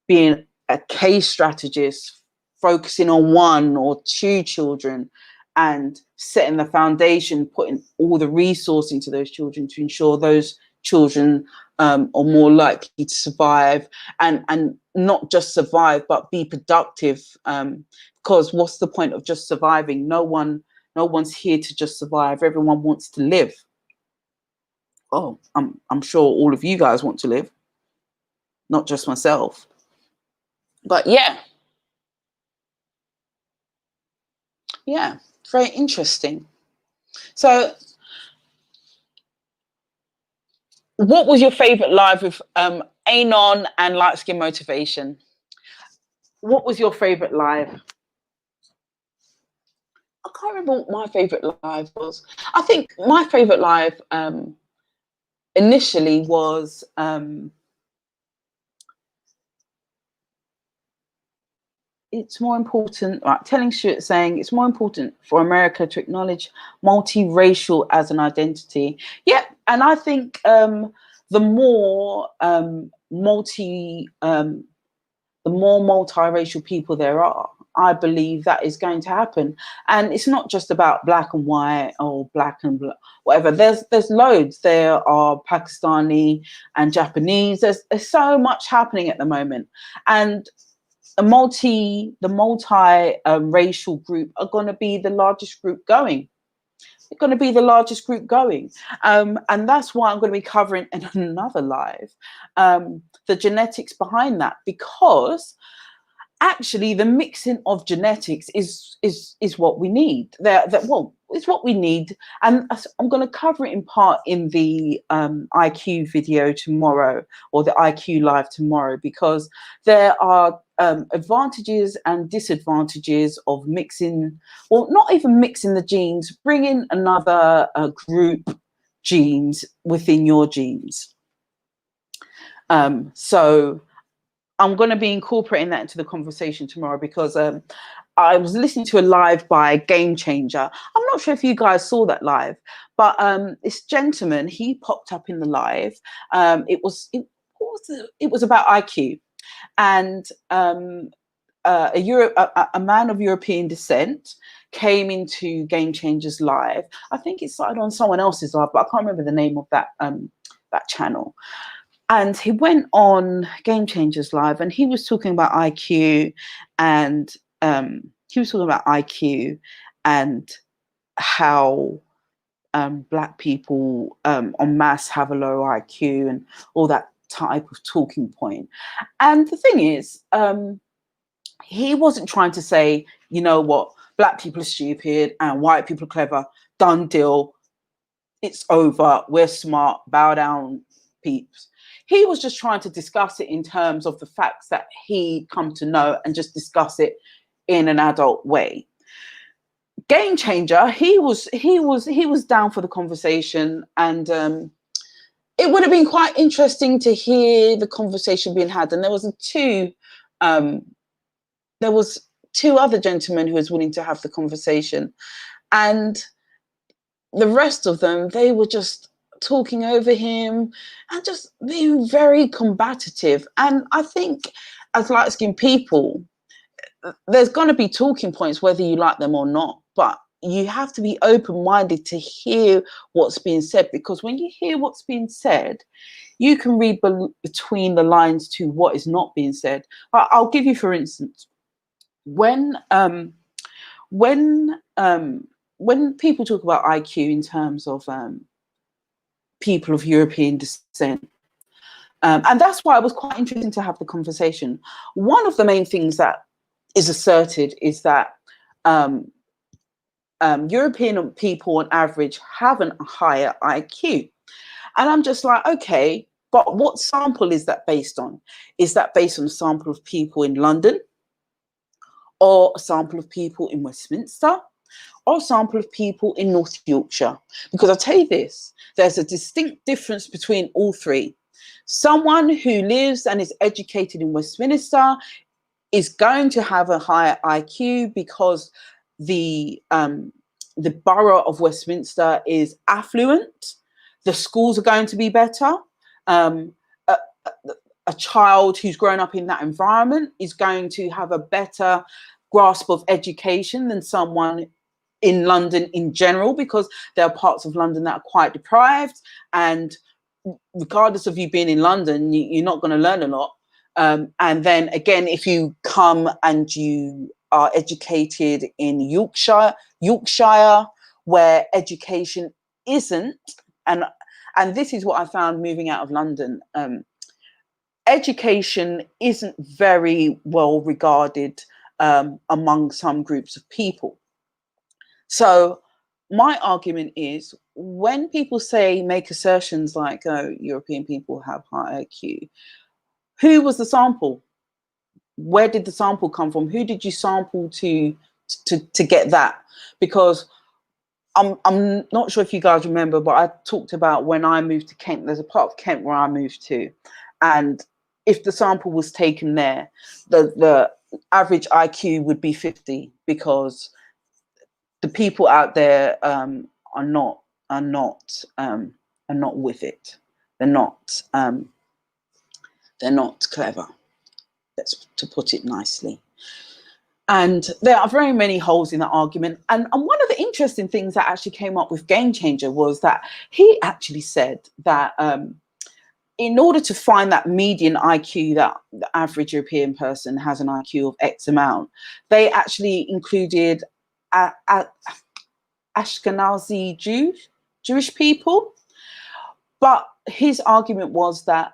being a case strategist, focusing on 1 or 2 children and setting the foundation, putting all the resource into those children to ensure those children are more likely to survive, and not just survive but be productive, because what's the point of just surviving? No one's here to just survive. Everyone wants to live. Oh, I'm sure all of you guys want to live, not just myself. But yeah, very interesting. So what was your favorite live with Anon and Light Skin Motivation? What was your favorite live? I can't remember what my favorite live was. I think my favorite live initially was it's more important, like telling Stuart, saying it's more important for America to acknowledge multiracial as an identity. Yeah, and I think the more multiracial people there are, I believe that is going to happen. And it's not just about black and white or black and whatever. There's loads. There are Pakistani and Japanese. There's so much happening at the moment. And the multi-racial group are going to be the largest group going. They're going to be the largest group going. And that's why I'm going to be covering in another live the genetics behind that, because actually the mixing of genetics is what we need. It's what we need, and I'm going to cover it in part in the IQ video tomorrow, or the IQ live tomorrow, because there are advantages and disadvantages of mixing, well, not even mixing the genes, bringing another group genes within your genes. So I'm going to be incorporating that into the conversation tomorrow, because I was listening to a live by Game Changer. I'm not sure if you guys saw that live, but this gentleman, he popped up in the live. It was about IQ, and a man of European descent came into Game Changers live. I think it started on someone else's live, but I can't remember the name of that channel. And he went on Game Changers live, and he was talking about IQ, and how Black people en masse have a low IQ and all that type of talking point. And the thing is, he wasn't trying to say, you know what, Black people are stupid and white people are clever, done deal, it's over, we're smart, bow down, peeps. He was just trying to discuss it in terms of the facts that he'd come to know and just discuss it in an adult way. Game Changer, he was down for the conversation, and it would have been quite interesting to hear the conversation being had. And there was two other gentlemen who was willing to have the conversation, and the rest of them, they were just talking over him and just being very combative. And I think as light-skinned people, there's going to be talking points whether you like them or not, but you have to be open-minded to hear what's being said, because when you hear what's being said, you can read between the lines to what is not being said. I'll give you, for instance, when people talk about IQ in terms of people of European descent, and that's why it was quite interesting to have the conversation. One of the main things that is asserted is that European people on average have a higher IQ. And I'm just like, okay, but what sample is that based on? Is that based on a sample of people in London, or a sample of people in Westminster, or a sample of people in North Yorkshire? Because I'll tell you this, there's a distinct difference between all three. Someone who lives and is educated in Westminster is going to have a higher IQ because the borough of Westminster is affluent. The schools are going to be better. A child who's grown up in that environment is going to have a better grasp of education than someone in London in general, because there are parts of London that are quite deprived, and regardless of you being in London, you're not going to learn a lot. And then again, if you come and you are educated in Yorkshire, where education isn't, and this is what I found moving out of London, education isn't very well regarded among some groups of people. So my argument is, when people make assertions like, oh, European people have high IQ, who was the sample? Where did the sample come from? Who did you sample to get that? Because I'm not sure if you guys remember, but I talked about when I moved to Kent, there's a part of Kent where I moved to, and if the sample was taken there, the average IQ would be 50, because the people out there are not with it. They're not clever. That's to put it nicely. And there are very many holes in that argument. And one of the interesting things that actually came up with Game Changer was that he actually said that in order to find that median IQ, that the average European person has an IQ of X amount, they actually included Ashkenazi Jewish people. But his argument was that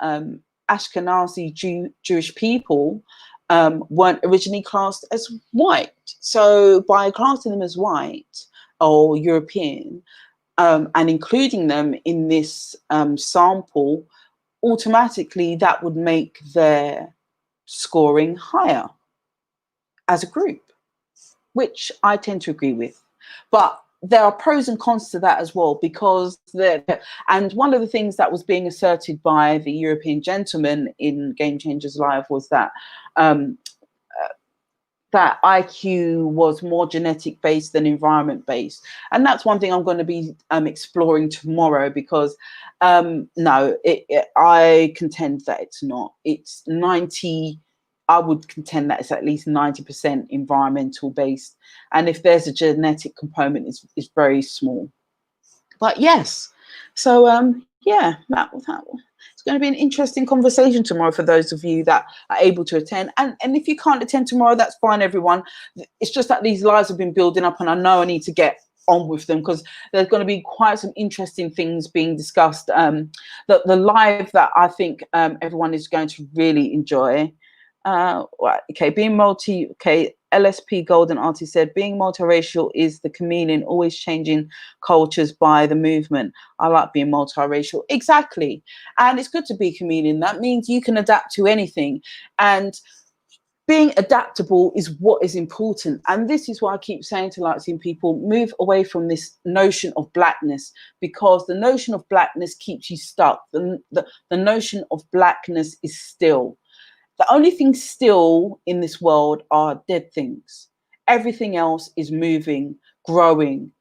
Ashkenazi Jewish people weren't originally classed as white. So by classing them as white or European and including them in this sample, automatically that would make their scoring higher as a group, which I tend to agree with. But there are pros and cons to that as well, because and one of the things that was being asserted by the European gentleman in Game Changers Live was that that IQ was more genetic based than environment based, and that's one thing I'm going to be exploring tomorrow, because no, I contend that it's not. It's 90. I would contend that it's at least 90% environmental based, and if there's a genetic component, it's very small. But yes, so yeah, that it's going to be an interesting conversation tomorrow for those of you that are able to attend. And if you can't attend tomorrow, that's fine, everyone. It's just that these lives have been building up, and I know I need to get on with them, because there's going to be quite some interesting things being discussed. The live that I think everyone is going to really enjoy. Right, okay, being LSP Golden Artist said, being multiracial is the chameleon, always changing cultures by the movement. I like being multiracial. Exactly. And it's good to be a chameleon. That means you can adapt to anything. And being adaptable is what is important. And this is why I keep saying to lightisim people, move away from this notion of blackness, because the notion of blackness keeps you stuck. The notion of blackness is still. The only thing still in this world are dead things. Everything else is moving, growing,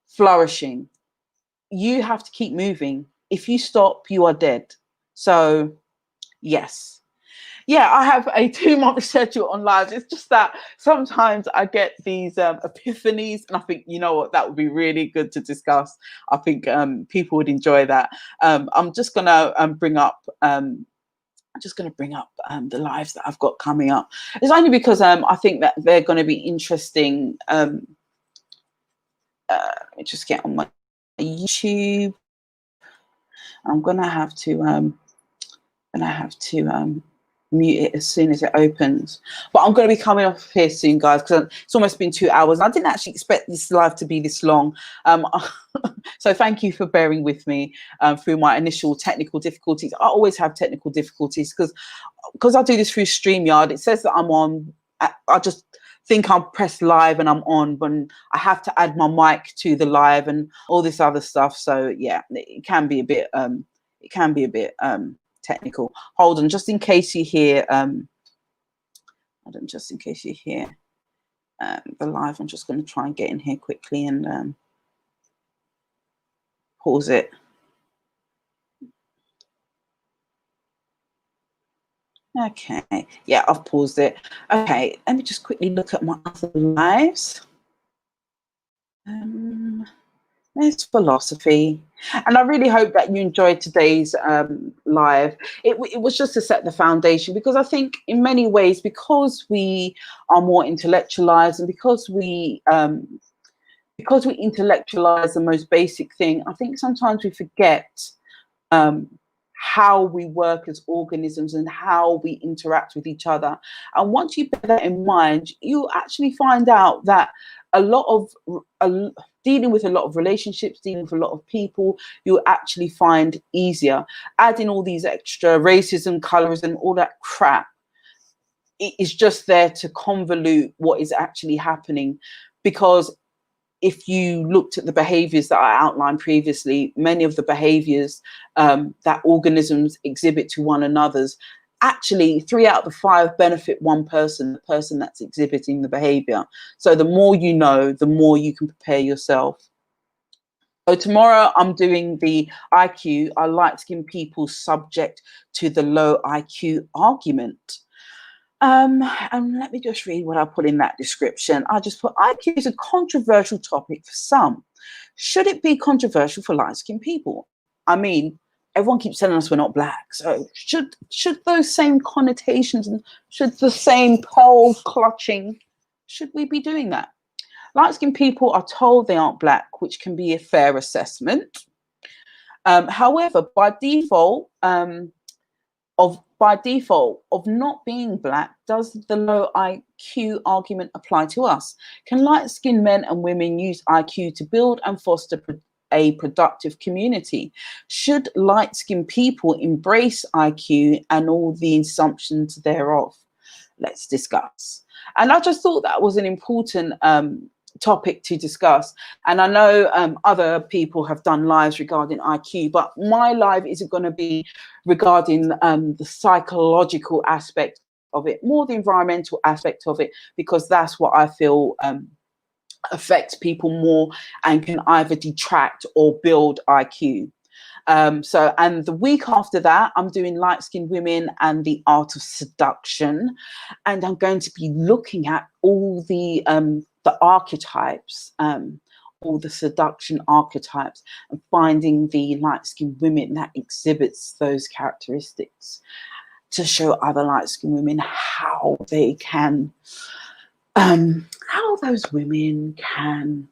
flourishing. You have to keep moving. If you stop, you are dead. So, yes. Yeah, I have a 2-month schedule on lives. It's just that sometimes I get these epiphanies, and I think, you know what, that would be really good to discuss. I think people would enjoy that. I'm just going to bring up... the lives that I've got coming up. It's only because I think that they're going to be interesting. Let me just get on my YouTube. I'm gonna have to mute it as soon as it opens. But I'm going to be coming off here soon, guys, because it's almost been 2 hours. I didn't actually expect this live to be this long. So thank you for bearing with me through my initial technical difficulties. I always have technical difficulties because I do this through StreamYard. It says that I'm on. I just think I'll press live and I'm on, but I have to add my mic to the live and all this other stuff. So yeah, it can be a bit technical. Hold on, just in case you hear the live, I'm just going to try and get in here quickly and pause it. Okay, yeah, I've paused it. Okay, let me just quickly look at my other lives. There's philosophy, and I really hope that you enjoyed today's live. It was just to set the foundation, because I think in many ways, because we are more intellectualized, and because we intellectualize the most basic thing, I think sometimes we forget how we work as organisms and how we interact with each other. And once you bear that in mind, you actually find out that dealing with a lot of relationships, dealing with a lot of people, you actually find easier. Adding all these extra racism, colorism, all that crap, it is just there to convolute what is actually happening. Because if you looked at the behaviors that I outlined previously, many of the behaviors that organisms exhibit to one another's, actually 3 out of the 5 benefit one person, the person that's exhibiting the behavior. So the more you know, the more you can prepare yourself. So tomorrow I'm doing the IQ, I light-skinned people subject to the low IQ argument. And let me just read what I put in that description. I just put, IQ is a controversial topic for some. Should it be controversial for light-skinned people? I mean, everyone keeps telling us we're not black. So should those same connotations and should the same pearl clutching, should we be doing that? Light-skinned people are told they aren't black, which can be a fair assessment. However, by default of not being black, does the low IQ argument apply to us? Can light-skinned men and women use IQ to build and foster a productive community? Should light-skinned people embrace IQ and all the assumptions thereof? Let's discuss. And I just thought that was an important topic to discuss. And I know other people have done lives regarding IQ, but my live isn't going to be regarding the psychological aspect of it, more the environmental aspect of it, because that's what I feel affects people more and can either detract or build IQ. And the week after that, I'm doing light-skinned women and the art of seduction, and I'm going to be looking at all the archetypes, all the seduction archetypes, and finding the light-skinned women that exhibits those characteristics, to show other light-skinned women how they can, how those women can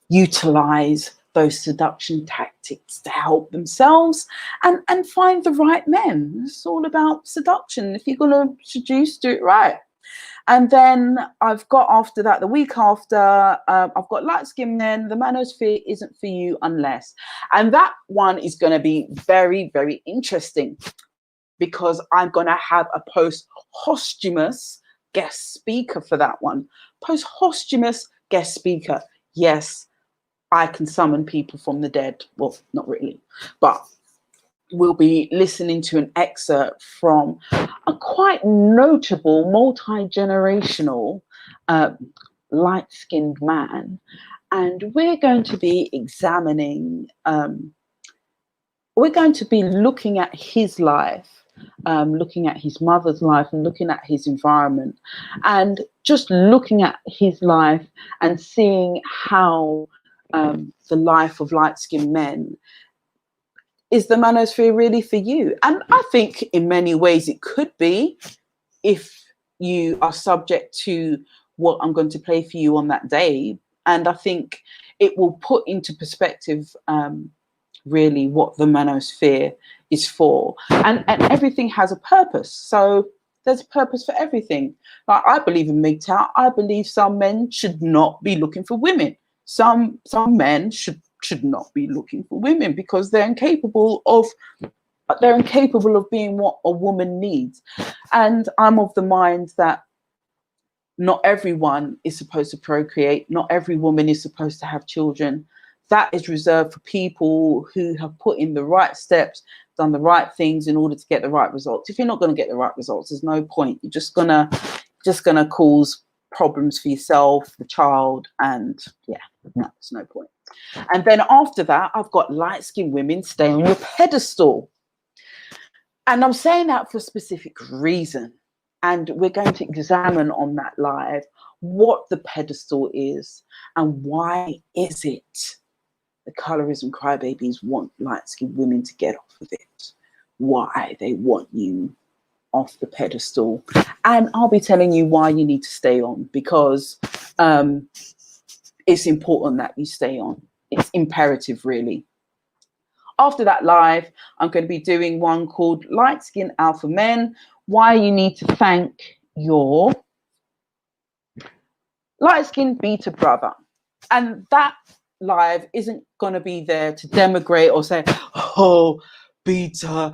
utilize those seduction tactics to help themselves and find the right men. It's all about seduction. If you're going to seduce, do it right. And then I've got, after that, the week after, I've got light-skinned men. The manosphere isn't for you unless. And that one is going to be very, very interesting, because I'm going to have a posthumous guest speaker for that one. Posthumous guest speaker. Yes, I can summon people from the dead. Well, not really, but we'll be listening to an excerpt from a quite notable multi-generational light-skinned man. And we're going to be examining, we're going to be looking at his life, looking at his mother's life and looking at his environment, and just looking at his life and seeing how the life of light-skinned men, is the manosphere really for you? And I think in many ways it could be, if you are subject to what I'm going to play for you on that day. And I think it will put into perspective really what the manosphere is for. And everything has a purpose. So there's a purpose for everything. Like, I believe in MGTOW. I believe some men should not be looking for women. Some men should not be looking for women, because they're incapable of being what a woman needs. And I'm of the mind that not everyone is supposed to procreate. Not every woman is supposed to have children. That is reserved for people who have put in the right steps, done the right things in order to get the right results. If you're not going to get the right results, there's no point. You're just gonna cause problems for yourself, the child, and yeah, no, there's no point. And then after that, I've got light-skinned women stay on your pedestal. And I'm saying that for a specific reason. And we're going to examine on that live what the pedestal is and why is it the colorism crybabies want light-skinned women to get off of it. Why they want you off the pedestal. And I'll be telling you why you need to stay on, because it's important that you stay on. It's imperative, really. After that live, I'm going to be doing one called Light Skin Alpha Men, why you need to thank your light skin beta brother. And that live isn't going to be there to denigrate or say, oh, beta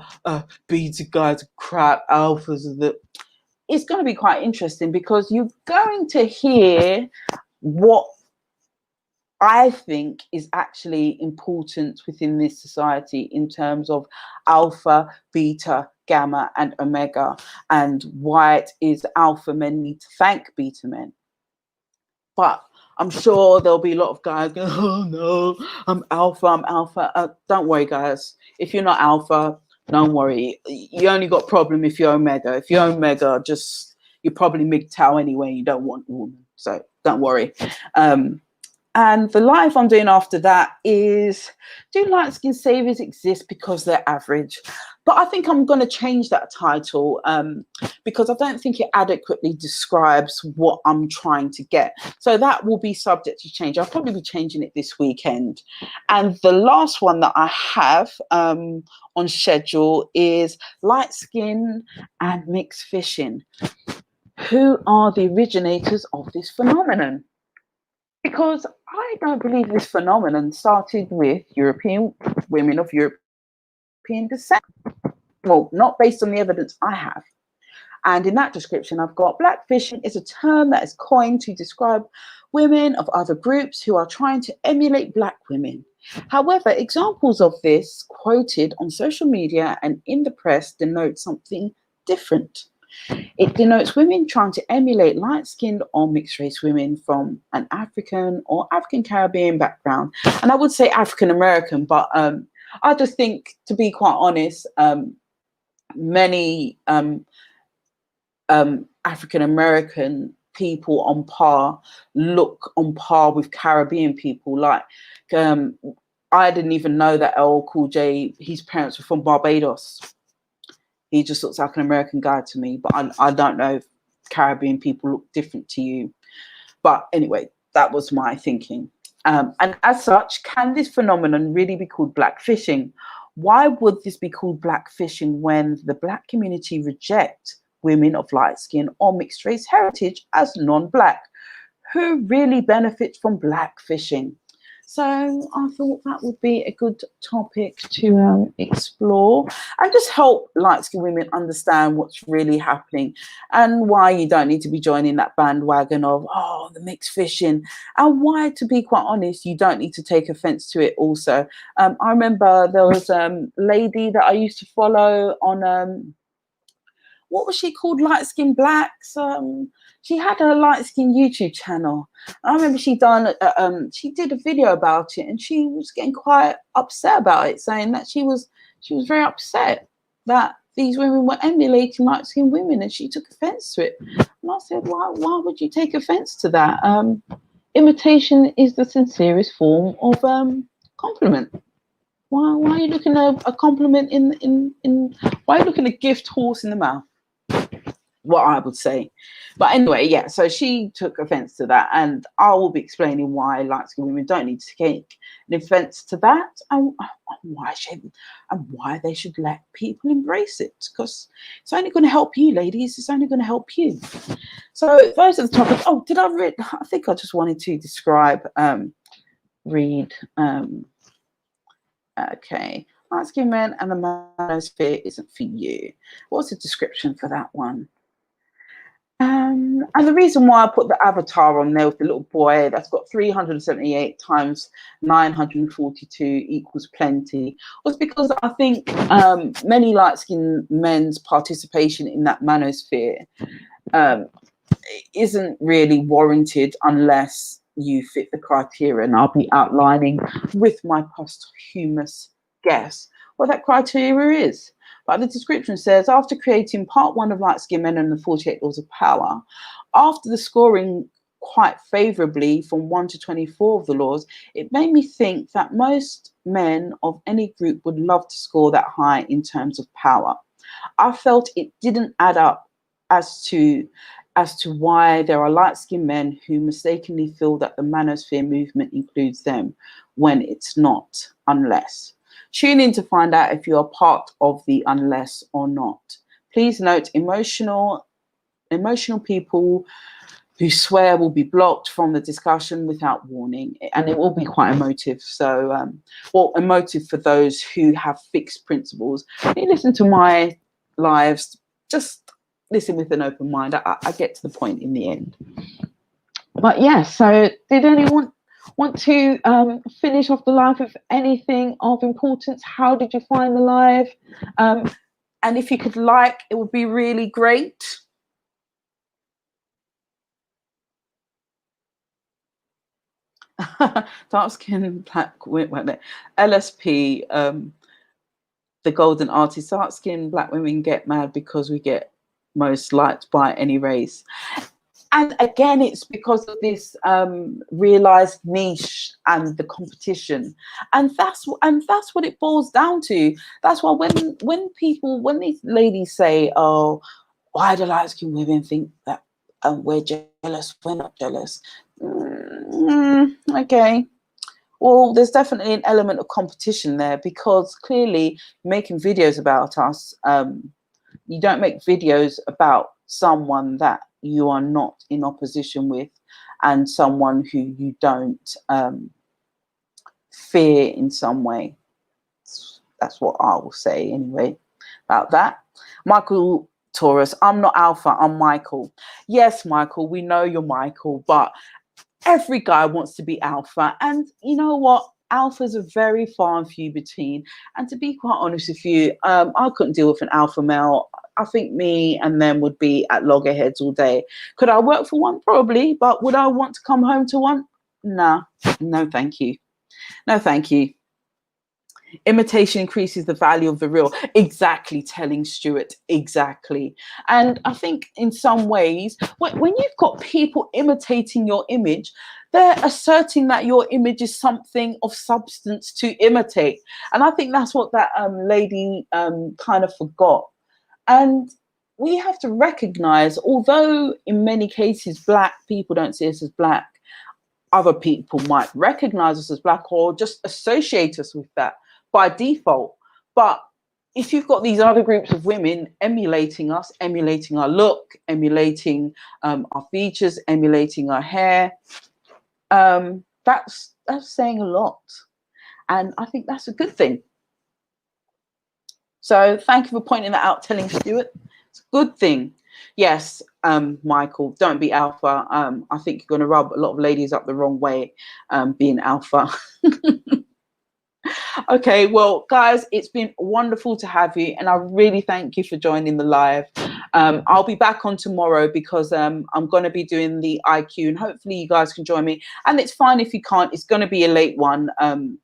guys are crap, alphas are the... It's going to be quite interesting, because you're going to hear what I think is actually important within this society in terms of alpha, beta, gamma, and omega, and why it is alpha men need to thank beta men. But I'm sure there'll be a lot of guys going, oh no, I'm alpha. Don't worry, guys. If you're not alpha, don't worry. You only got problem if you're omega. If you're omega, you're probably MGTOW anyway. You don't want a woman. So don't worry. And the live I'm doing after that is, do light skin saviors exist because they're average? But I think I'm going to change that title because I don't think it adequately describes what I'm trying to get. So that will be subject to change. I'll probably be changing it this weekend. And the last one that I have on schedule is light skin and mixed fishing. Who are the originators of this phenomenon? Because I don't believe this phenomenon started with European women of European descent. Well, not based on the evidence I have. And in that description, I've got blackfishing is a term that is coined to describe women of other groups who are trying to emulate black women. However, examples of this quoted on social media and in the press denote something different. It denotes women trying to emulate light-skinned or mixed-race women from an African or African Caribbean background. And I would say African American, but I just think, to be quite honest, many African American people look on par with Caribbean people. Like, I didn't even know that LL Cool J, his parents were from Barbados. He just looks like an American guy to me, but I don't know if Caribbean people look different to you. But anyway, that was my thinking. And as such, can this phenomenon really be called blackfishing? Why would this be called blackfishing when the Black community reject women of light skin or mixed race heritage as non-Black? Who really benefits from blackfishing? So I thought that would be a good topic to explore and just help light-skinned women understand what's really happening and why you don't need to be joining that bandwagon of, oh, the mixed fishing, and why, to be quite honest, you don't need to take offense to it also. I remember there was a lady that I used to follow on, what was she called? Light Skin Blacks. She had a light skin YouTube channel. I remember she did a video about it, and she was getting quite upset about it, saying that she was very upset that these women were emulating light skinned women, and she took offense to it. And I said, why would you take offense to that? Imitation is the sincerest form of compliment. Why are you looking at a compliment why are you looking at a gift horse in the mouth? What I would say. But anyway, yeah, so she took offense to that, and I will be explaining why light-skinned women don't need to take an offense to that, and why they should let people embrace it, because it's only going to help you, ladies. It's only going to help you. So those are the topics. Oh, did I read? I think I just wanted to describe, okay. Light-skinned men and the manosphere isn't for you. What's the description for that one? And the reason why I put the avatar on there with the little boy that's got 378 times 942 equals plenty was because I think many light-skinned men's participation in that manosphere isn't really warranted unless you fit the criteria, and I'll be outlining with my posthumous guess what that criteria is. But the description says, after creating part 1 of Light Skinned Men and the 48 Laws of Power, after the scoring quite favourably from 1 to 24 of the laws, it made me think that most men of any group would love to score that high in terms of power. I felt it didn't add up as to why there are light-skinned men who mistakenly feel that the manosphere movement includes them when it's not, unless. Tune in to find out if you are part of the unless or not. Please note, emotional people who swear will be blocked from the discussion without warning, and it will be quite emotive. So, emotive for those who have fixed principles. If you listen to my lives, just listen with an open mind. I get to the point in the end. But yeah, so did anyone want to finish off the live with anything of importance? How did you find the live? And if you could like, it would be really great. Dark skin, black, LSP, the golden artist. Dark skin, black women get mad because we get most liked by any race. And again, it's because of this realized niche and the competition, and that's what it boils down to. That's why when these ladies say, "Oh, why do light-skinned women think that we're jealous? We're not jealous." Okay, well, there's definitely an element of competition there, because clearly making videos about us, you don't make videos about someone that you are not in opposition with and someone who you don't fear in some way. That's what I will say anyway about that. Michael Taurus, I'm not Alpha, I'm Michael. Yes, Michael, we know you're Michael, but every guy wants to be Alpha, and you know what? Alphas are very far and few between. And to be quite honest with you, I couldn't deal with an alpha male. I think me and them would be at loggerheads all day. Could I work for one? Probably, but would I want to come home to one? Nah, no, thank you. No, thank you. Imitation increases the value of the real. Exactly, telling Stuart, exactly. And I think in some ways, when you've got people imitating your image, they're asserting that your image is something of substance to imitate. And I think that's what that lady kind of forgot. And we have to recognize, although in many cases black people don't see us as black, other people might recognize us as black or just associate us with that by default. But if you've got these other groups of women emulating us, emulating our look, emulating our features, emulating our hair, that's saying a lot. And I think that's a good thing. So thank you for pointing that out, telling Stuart. It's a good thing. Yes, Michael, don't be alpha. I think you're going to rub a lot of ladies up the wrong way, being alpha. Okay, well, guys, it's been wonderful to have you, and I really thank you for joining the live. I'll be back on tomorrow because I'm going to be doing the IQ, and hopefully you guys can join me. And it's fine if you can't. It's going to be a late one. I'm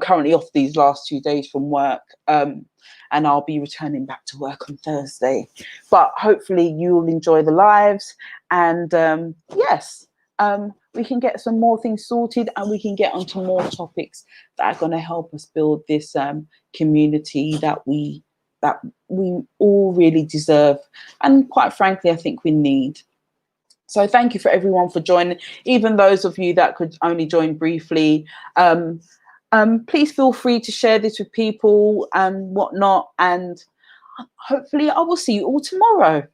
currently off these last 2 days from work, and I'll be returning back to work on Thursday. But hopefully you'll enjoy the lives, and yes. We can get some more things sorted, and we can get onto more topics that are going to help us build this community that we all really deserve, and quite frankly I think we need. So thank you for everyone for joining, even those of you that could only join briefly. Please feel free to share this with people and whatnot, and hopefully I will see you all tomorrow.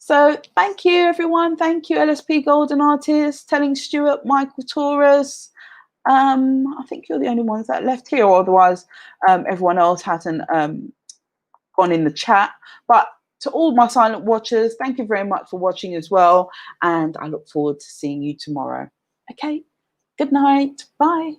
So thank you, everyone. Thank you, LSP Golden Artist, Telling Stuart, Michael Taurus. I think you're the only ones that left here, or otherwise everyone else hasn't gone in the chat. But to all my silent watchers, thank you very much for watching as well. And I look forward to seeing you tomorrow. Okay, good night. Bye.